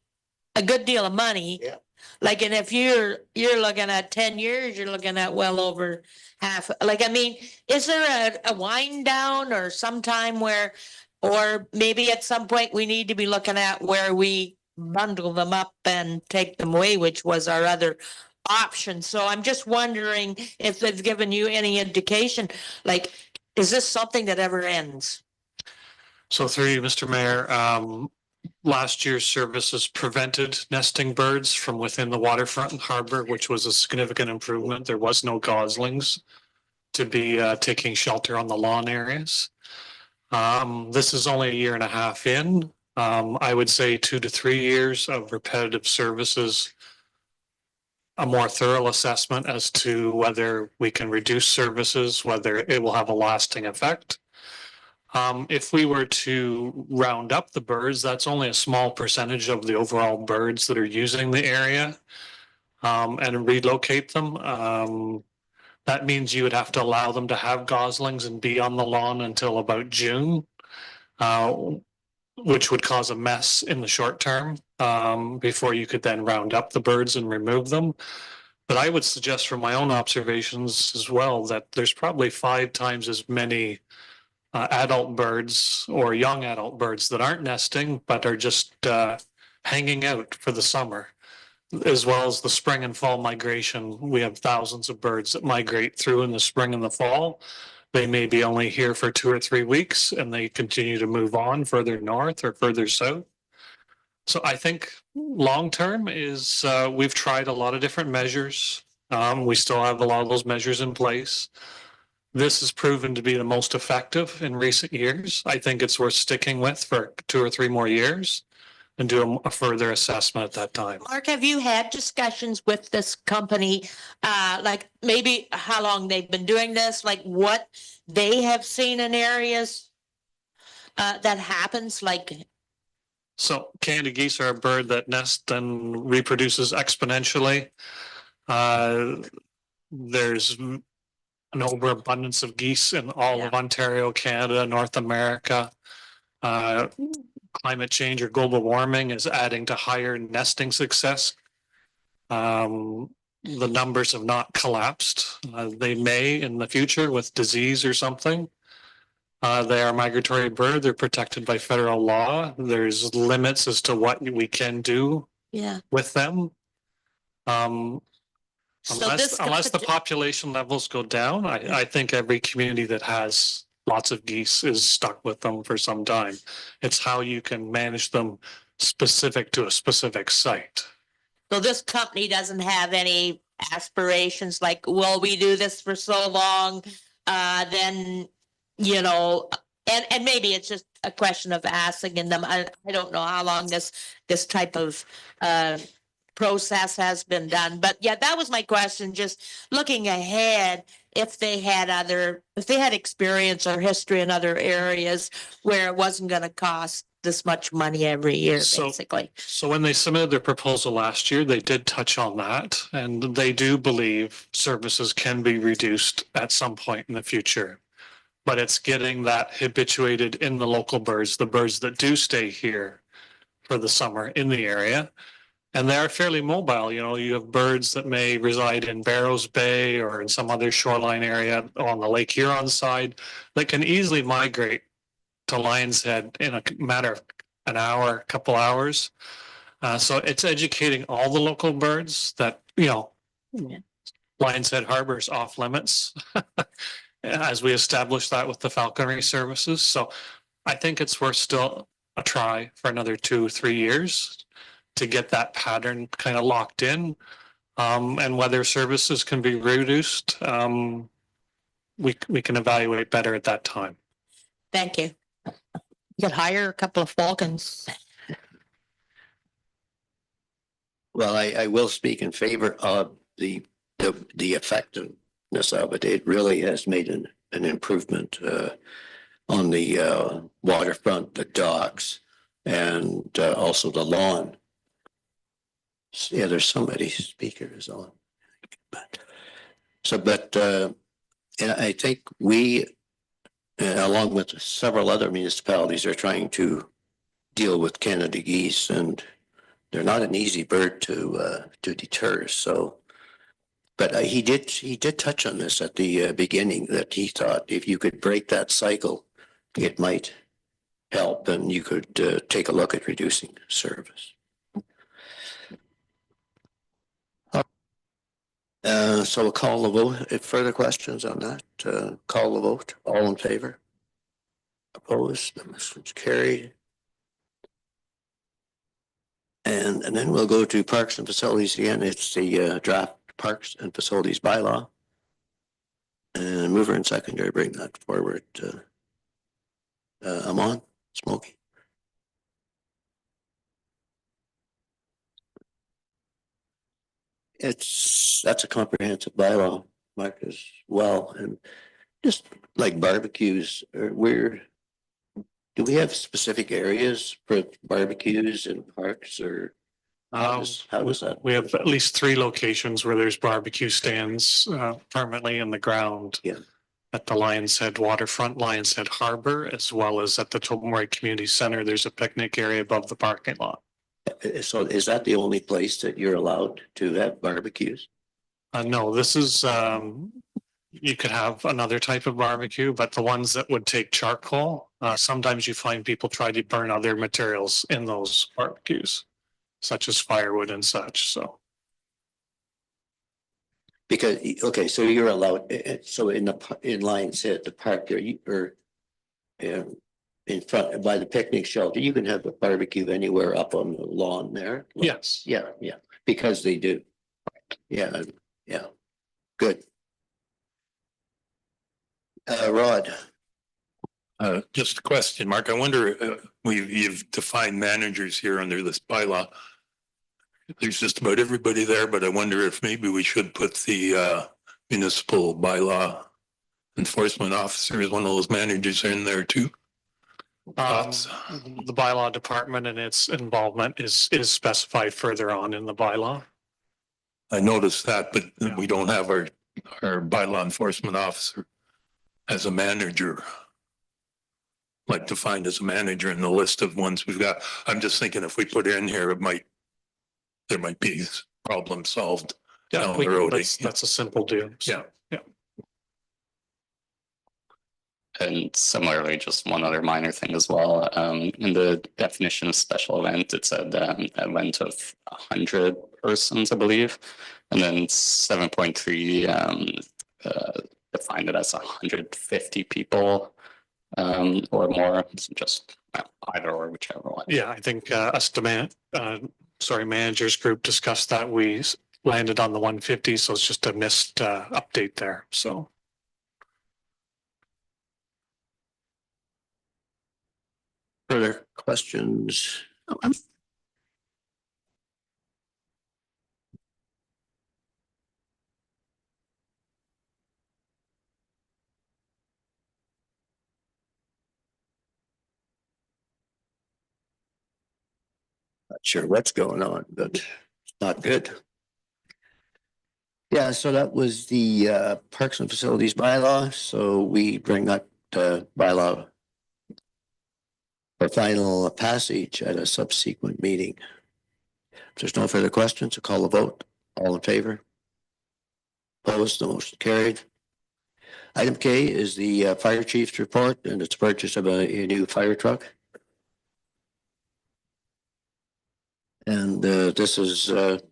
a good deal of money. Yeah. Like, and if you're looking at 10 years, you're looking at well over half. Like, I mean, is there a wind down or sometime where, or maybe at some point we need to be looking at where we bundle them up and take them away, which was our other option. So I'm just wondering if they've given you any indication, like, is this something that ever ends? So through you, Mr. Mayor, last year's services prevented nesting birds from within the waterfront and harbor, which was a significant improvement. There was no goslings to be taking shelter on the lawn areas. This is only a year and a half in. I would say 2 to 3 years of repetitive services. A more thorough assessment as to whether we can reduce services, whether it will have a lasting effect. If we were to round up the birds, that's only a small percentage of the overall birds that are using the area, and relocate them. That means you would have to allow them to have goslings and be on the lawn until about June, which would cause a mess in the short term, before you could then round up the birds and remove them. But I would suggest from my own observations as well that there's probably 5 times as many adult birds or young adult birds that aren't nesting, but are just hanging out for the summer, as well as the spring and fall migration. We have thousands of birds that migrate through in the spring and the fall. They may be only here for 2 or 3 weeks and they continue to move on further north or further south. So I think long term is we've tried a lot of different measures. We still have a lot of those measures in place. This has proven to be the most effective in recent years. I think it's worth sticking with for 2 or 3 more years and do a further assessment at that time. Mark, have you had discussions with this company, like maybe how long they've been doing this, like what they have seen in areas that happens, like? So Canada geese are a bird that nests and reproduces exponentially. There's an overabundance of geese in all of Ontario, Canada, North America. Climate change or global warming is adding to higher nesting success. The numbers have not collapsed. They may in the future with disease or something. They are a migratory bird. They're protected by federal law. There's limits as to what we can do with them. Unless the population levels go down, I think every community that has lots of geese is stuck with them for some time. It's how you can manage them specific to a specific site. So this company doesn't have any aspirations like, will we do this for so long? Then, you know, and maybe it's just a question of asking them. I don't know how long this type of process has been done, but yeah, that was my question. Just looking ahead, if they had experience or history in other areas where it wasn't going to cost this much money every year, basically. So when they submitted their proposal last year, they did touch on that, and they do believe services can be reduced at some point in the future. But it's getting that habituated in the local birds, the birds that do stay here for the summer in the area. And they are fairly mobile. You know, you have birds that may reside in Barrows Bay or in some other shoreline area on the Lake Huron side that can easily migrate to Lion's Head in a matter of an hour, a couple hours. So it's educating all the local birds that, you know, Lion's Head Harbor is off limits as we establish that with the falconry services. So I think it's worth still a try for another 2 or 3 years to get that pattern kind of locked in, and whether services can be reduced, we can evaluate better at that time. Thank you. You could hire a couple of falcons. Well, I will speak in favor of the effectiveness of it. It really has made an improvement on the waterfront, the docks, and also the lawn. Yeah, there's somebody speakers on. But I think we, along with several other municipalities, are trying to deal with Canada geese, and they're not an easy bird to deter. So, but he did touch on this at the beginning, that he thought if you could break that cycle, it might help, and you could take a look at reducing service. So we'll call the vote. If further questions on that, call the vote. All in favor? Opposed? The motion's carried. And then we'll go to Parks and Facilities again. It's the draft Parks and Facilities bylaw. And mover and seconder bring that forward. I'm on. Smokey. that's a comprehensive bylaw, Mark, as well, and just like barbecues, do we have specific areas for barbecues in parks or how does that? We have at least 3 locations where there's barbecue stands permanently in the ground. Yeah. At the Lions Head Waterfront, Lions Head Harbor, as well as at the Tobermory Community Center. There's a picnic area above the parking lot. So is that the only place that you're allowed to have barbecues? No, this is, you could have another type of barbecue, but the ones that would take charcoal, sometimes you find people try to burn other materials in those barbecues, such as firewood and such, so. Because, okay, so you're allowed, so in Lions Head, the park there, in front by the picnic shelter, you can have a barbecue anywhere up on the lawn there. Yes. Yeah, because they do. Yeah, good. Rod. Just a question, Mark. I wonder, you've defined managers here under this bylaw. There's just about everybody there, but I wonder if maybe we should put the municipal bylaw enforcement officer as one of those managers in there too. Thoughts? The bylaw department and its involvement is specified further on in the bylaw. I noticed that, but we don't have our bylaw enforcement officer as a manager. Like defined as a manager in the list of ones we've got. I'm just thinking if we put it in here, there might be problem solved down the road. That's a simple do. Yeah. And similarly, just one other minor thing as well. In the definition of special event, it said event of 100 persons, I believe. And then 7.3 defined it as 150 people or more. It's just either or, whichever one. Yeah, I think managers group discussed that. We landed on the 150, so it's just a missed update there, so. Further questions? Not sure what's going on, but it's not good. Yeah, so that was the Parks and Facilities bylaw. So we bring up the bylaw for final passage at a subsequent meeting. If there's no further questions, I'll call a vote. All in favor? Opposed? The motion carried. Item K is the fire chief's report, and it's purchase of a new fire truck. And this is the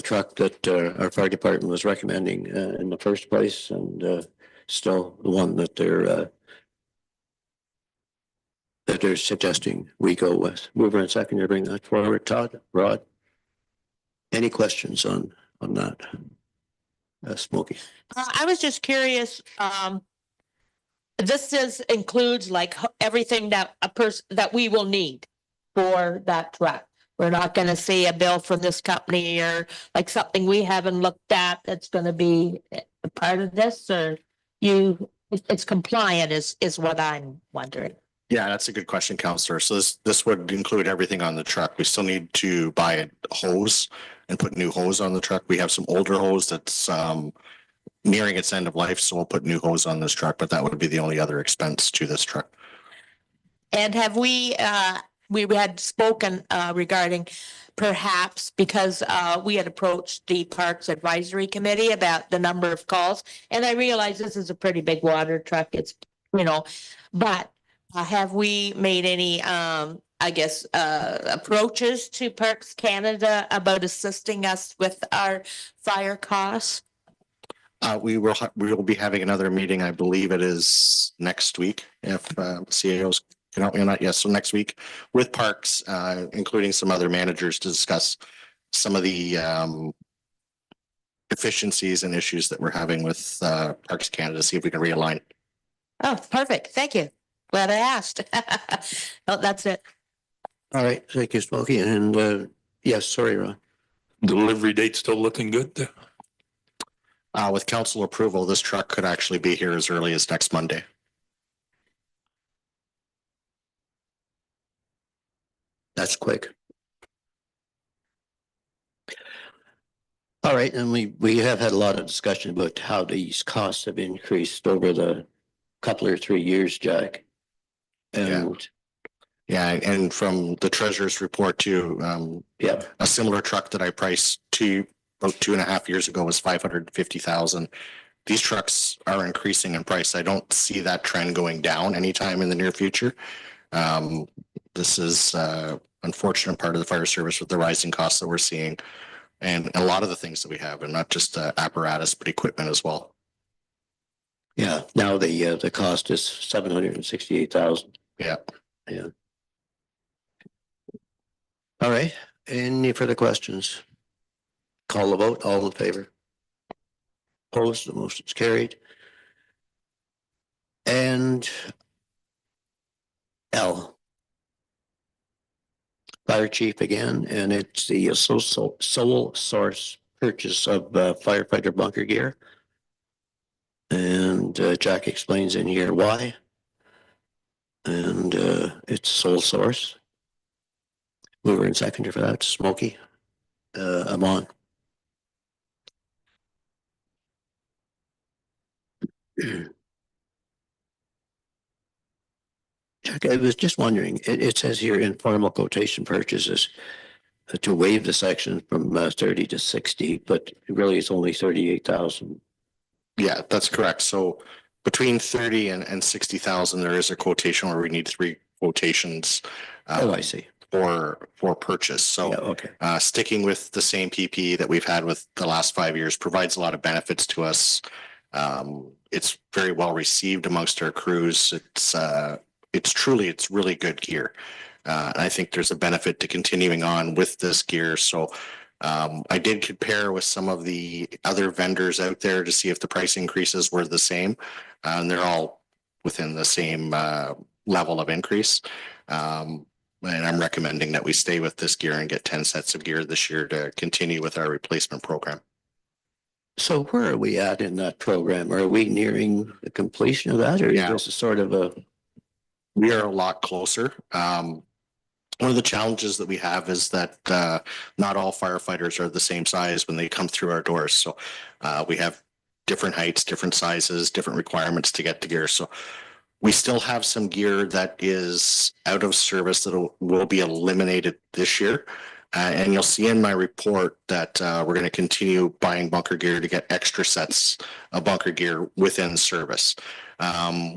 truck that our fire department was recommending in the first place, and still the one that they're suggesting we go with. Mover and seconder, bring that forward. Todd, Rod, any questions on that? Smokey. I was just curious, this includes like everything that that we will need for that truck. We're not gonna see a bill from this company or like something we haven't looked at that's gonna be a part of this, or it's compliant is what I'm wondering. Yeah, that's a good question, Counselor. So this would include everything on the truck. We still need to buy a hose and put new hose on the truck. We have some older hose that's nearing its end of life, so we'll put new hose on this truck, but that would be the only other expense to this truck. And have we had spoken regarding perhaps because we had approached the Parks Advisory Committee about the number of calls, and I realize this is a pretty big water truck. It's, but have we made any, approaches to Parks Canada about assisting us with our fire costs? We will be having another meeting. I believe it is next week. If CAOs can help me on that. Yes, so next week with Parks, including some other managers to discuss some of the efficiencies and issues that we're having with Parks Canada. See if we can realign. Oh, perfect. Thank you. Glad I asked. No, that's it. All right, thank you, Smokey. And yes, sorry, Ron. delivery date still looking good there? With council approval, this truck could actually be here as early as next Monday. That's quick. All right, and we have had a lot of discussion about how these costs have increased over the couple or 3 years, Jack. And Yeah, and from the treasurer's report too, yeah, a similar truck that I priced to about 2.5 years ago was 550,000. These trucks are increasing in price. I don't see that trend going down anytime in the near future. This is unfortunate part of the fire service with the rising costs that we're seeing, and a lot of the things that we have, and not just apparatus but equipment as well. yeah. Now the cost is 768,000. Yeah. Yeah. All right. Any further questions? Call the vote. All in favor? Opposed? The motion is carried. And L. Fire chief again, and it's the sole source purchase of firefighter bunker gear. And Jack explains in here why. And it's sole source. Mover and seconder for that, Smokey. I'm on. Jack, I was just wondering, it says here informal quotation purchases to waive the section from 30 to 60, but really it's only 38,000. Yeah, that's correct. So between 30 and 60,000, there is a quotation where we need 3 quotations. Oh, I see. For purchase. So Yeah, okay. Sticking with the same PP that we've had with the last 5 years provides a lot of benefits to us. It's very well received amongst our crews. It's really good gear. And I think there's a benefit to continuing on with this gear. So I did compare with some of the other vendors out there to see if the price increases were the same. And they're all within the same level of increase. And I'm recommending that we stay with this gear and get 10 sets of gear this year to continue with our replacement program. So where are we at in that program? Are we nearing the completion of that, or Yeah. is this sort of a? We are a lot closer. One of the challenges that we have is that not all firefighters are the same size when they come through our doors. So we have different heights, different sizes, different requirements to get the gear. So we still have some gear that is out of service that will be eliminated this year. And you'll see in my report that we're going to continue buying bunker gear to get extra sets of bunker gear within service.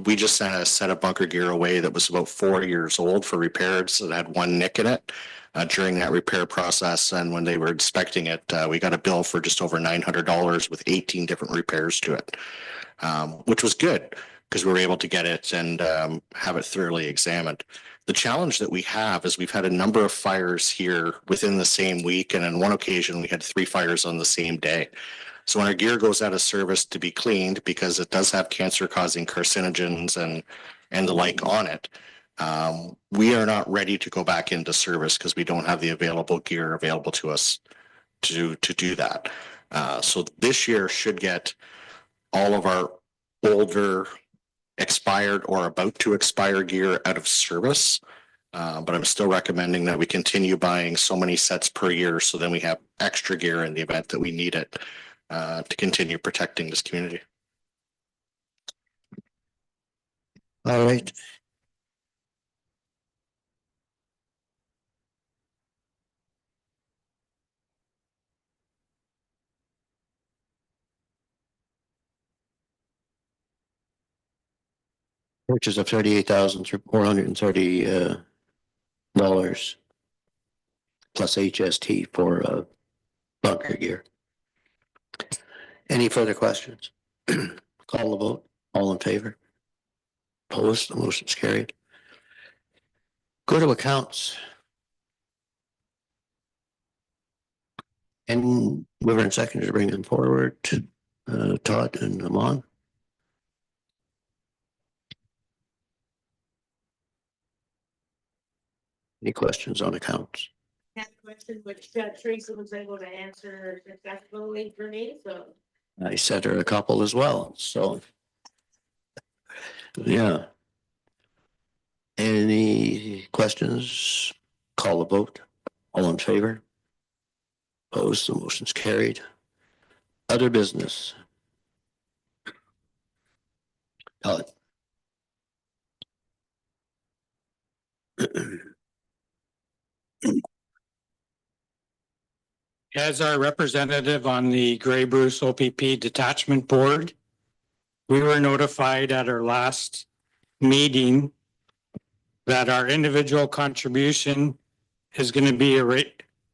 We just sent a set of bunker gear away that was about 4 years old for repairs that had 1 nick in it during that repair process. And when they were inspecting it, we got a bill for just over $900 with 18 different repairs to it, which was good, because we were able to get it and have it thoroughly examined. The challenge that we have is we've had a number of fires here within the same week, and on one occasion we had 3 fires on the same day. So when our gear goes out of service to be cleaned, because it does have cancer-causing carcinogens and the like on it, we are not ready to go back into service because we don't have the available gear available to us to do that. So this year should get all of our older, expired or about to expire gear out of service. But I'm still recommending that we continue buying so many sets per year, so then we have extra gear in the event that we need it to continue protecting this community. All right. Purchase of $38,430 plus HST for bunker gear. Any further questions? Call the vote. All in favor? Opposed? The motion's carried. Go to accounts. And mover and seconder to bring them forward. Todd and Amon. Any questions on accounts? That question which Teresa was able to answer successfully for me, so. I sent her a couple as well, so. Yeah. Any questions? Call a vote. All in favor? Opposed, the motion's carried. Other business. Todd. As our representative on the Grey Bruce OPP Detachment Board, we were notified at our last meeting that our individual contribution is going to be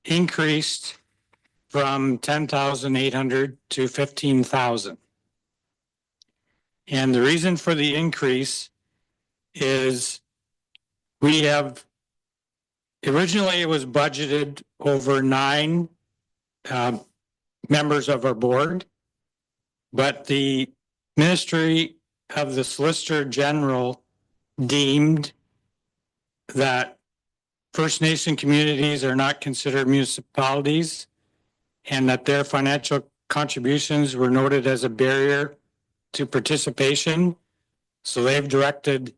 increased from 10,800 to 15,000. And the reason for the increase is we have, originally it was budgeted over 9 members of our board, but the Ministry of the Solicitor General deemed that First Nation communities are not considered municipalities and that their financial contributions were noted as a barrier to participation. So they've directed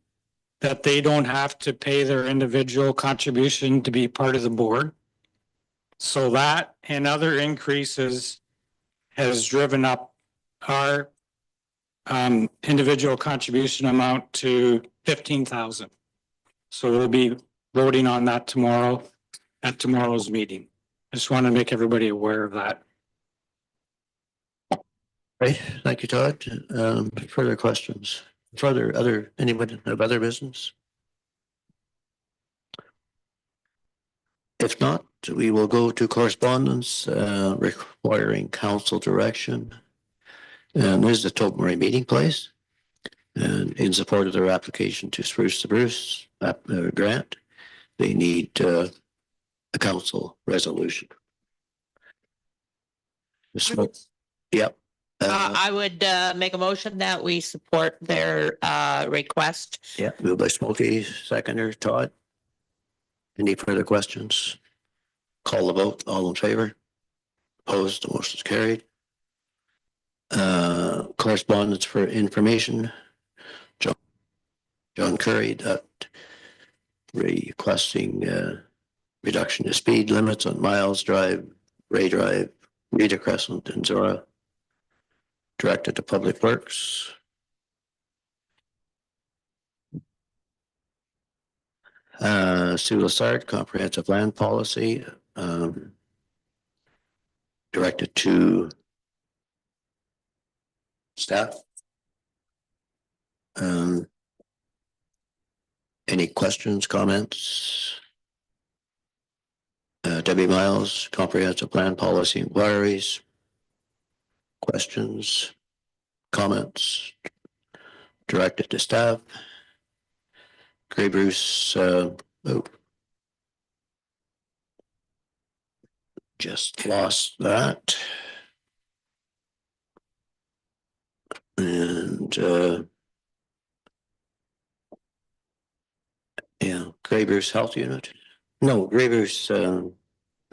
that they don't have to pay their individual contribution to be part of the board. So that and other increases has driven up our individual contribution amount to 15,000. So we'll be voting on that tomorrow at tomorrow's meeting. I just want to make everybody aware of that. Right, thank you, Todd. Further questions? Anybody have other business? If not, we will go to correspondence requiring council direction. And this is the Tobermory meeting place. And in support of their application to Spruce the Bruce grant, they need a council resolution. Yep. I would make a motion that we support their request. Yeah, moved by Smokey, seconder, Todd. Any further questions? Call the vote, all in favor? Opposed, the motion is carried. Correspondence for information. John Curry requesting reduction of speed limits on Miles Drive, Ray Drive, Rita Crescent, and Zora. Directed to Public Works. Sue Lassard, Comprehensive Land Policy, directed to staff. Any questions, comments? Debbie Miles, Comprehensive Plan Policy Inquiries. Questions, comments, directed to staff. Grey Bruce, just lost that. And yeah, Grey Bruce Health Unit. No, Grey Bruce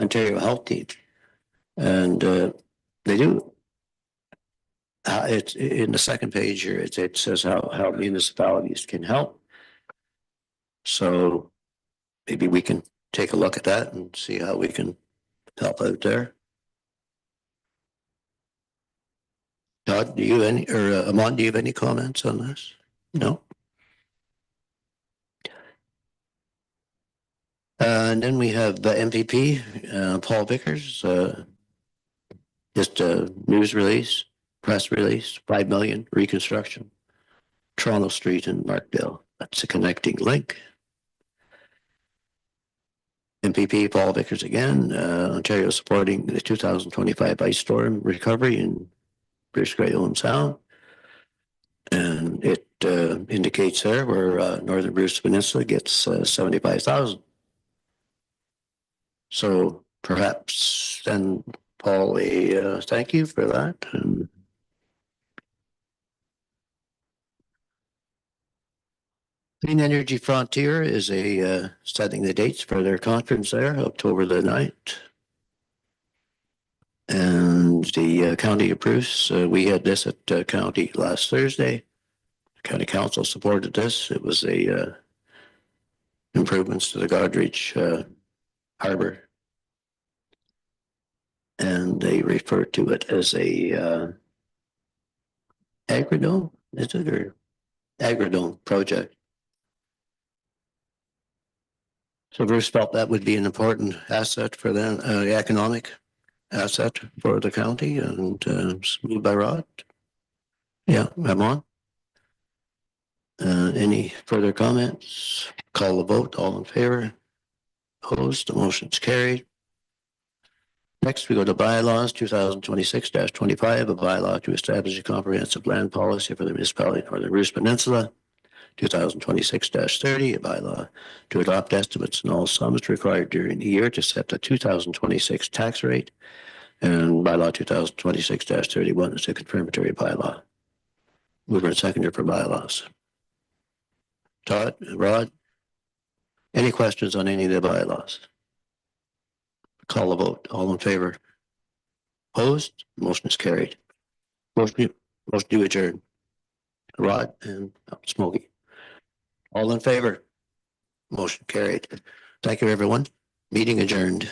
Ontario Health Team. And they do. It's in the second page here. It says how municipalities can help. So maybe we can take a look at that and see how we can help out there. Todd, do you any, or Amon, do you have any comments on this? No. And then we have the MPP, Paul Vickers, just a news release, press release, 5 million reconstruction, Toronto Street in Markdale. That's a connecting link. MPP Paul Vickers again, Ontario supporting the 2025 ice storm recovery in British Grey Owen Sound. And it indicates there where Northern Bruce Peninsula gets 75,000. So perhaps send Paul a thank you for that. And Clean Energy Frontier is setting the dates for their conference there, October the 9th. And the county approves. We had this at county last Thursday. County council supported this. It was improvements to the Godrich Harbor. And they refer to it as a agrodome, is it, or agrodome project? So Bruce felt that would be an important asset for them, economic asset for the county, and moved by Rod. Yeah, I'm on. Any further comments? Call the vote. All in favor? Opposed? The motion's carried. Next, we go to bylaws 2026-25, a bylaw to establish a comprehensive land policy for the municipality of Northern Bruce Peninsula. 2026-30, a bylaw to adopt estimates and all sums required during the year to set the 2026 tax rate. And bylaw 2026-31 is a confirmatory bylaw. Mover and seconder for bylaws. Todd, Rod, any questions on any of the bylaws? Call a vote. All in favor? Opposed? Motion is carried. Motion to adjourn. Rod and Smokey. All in favor? Motion carried. Thank you, everyone. Meeting adjourned.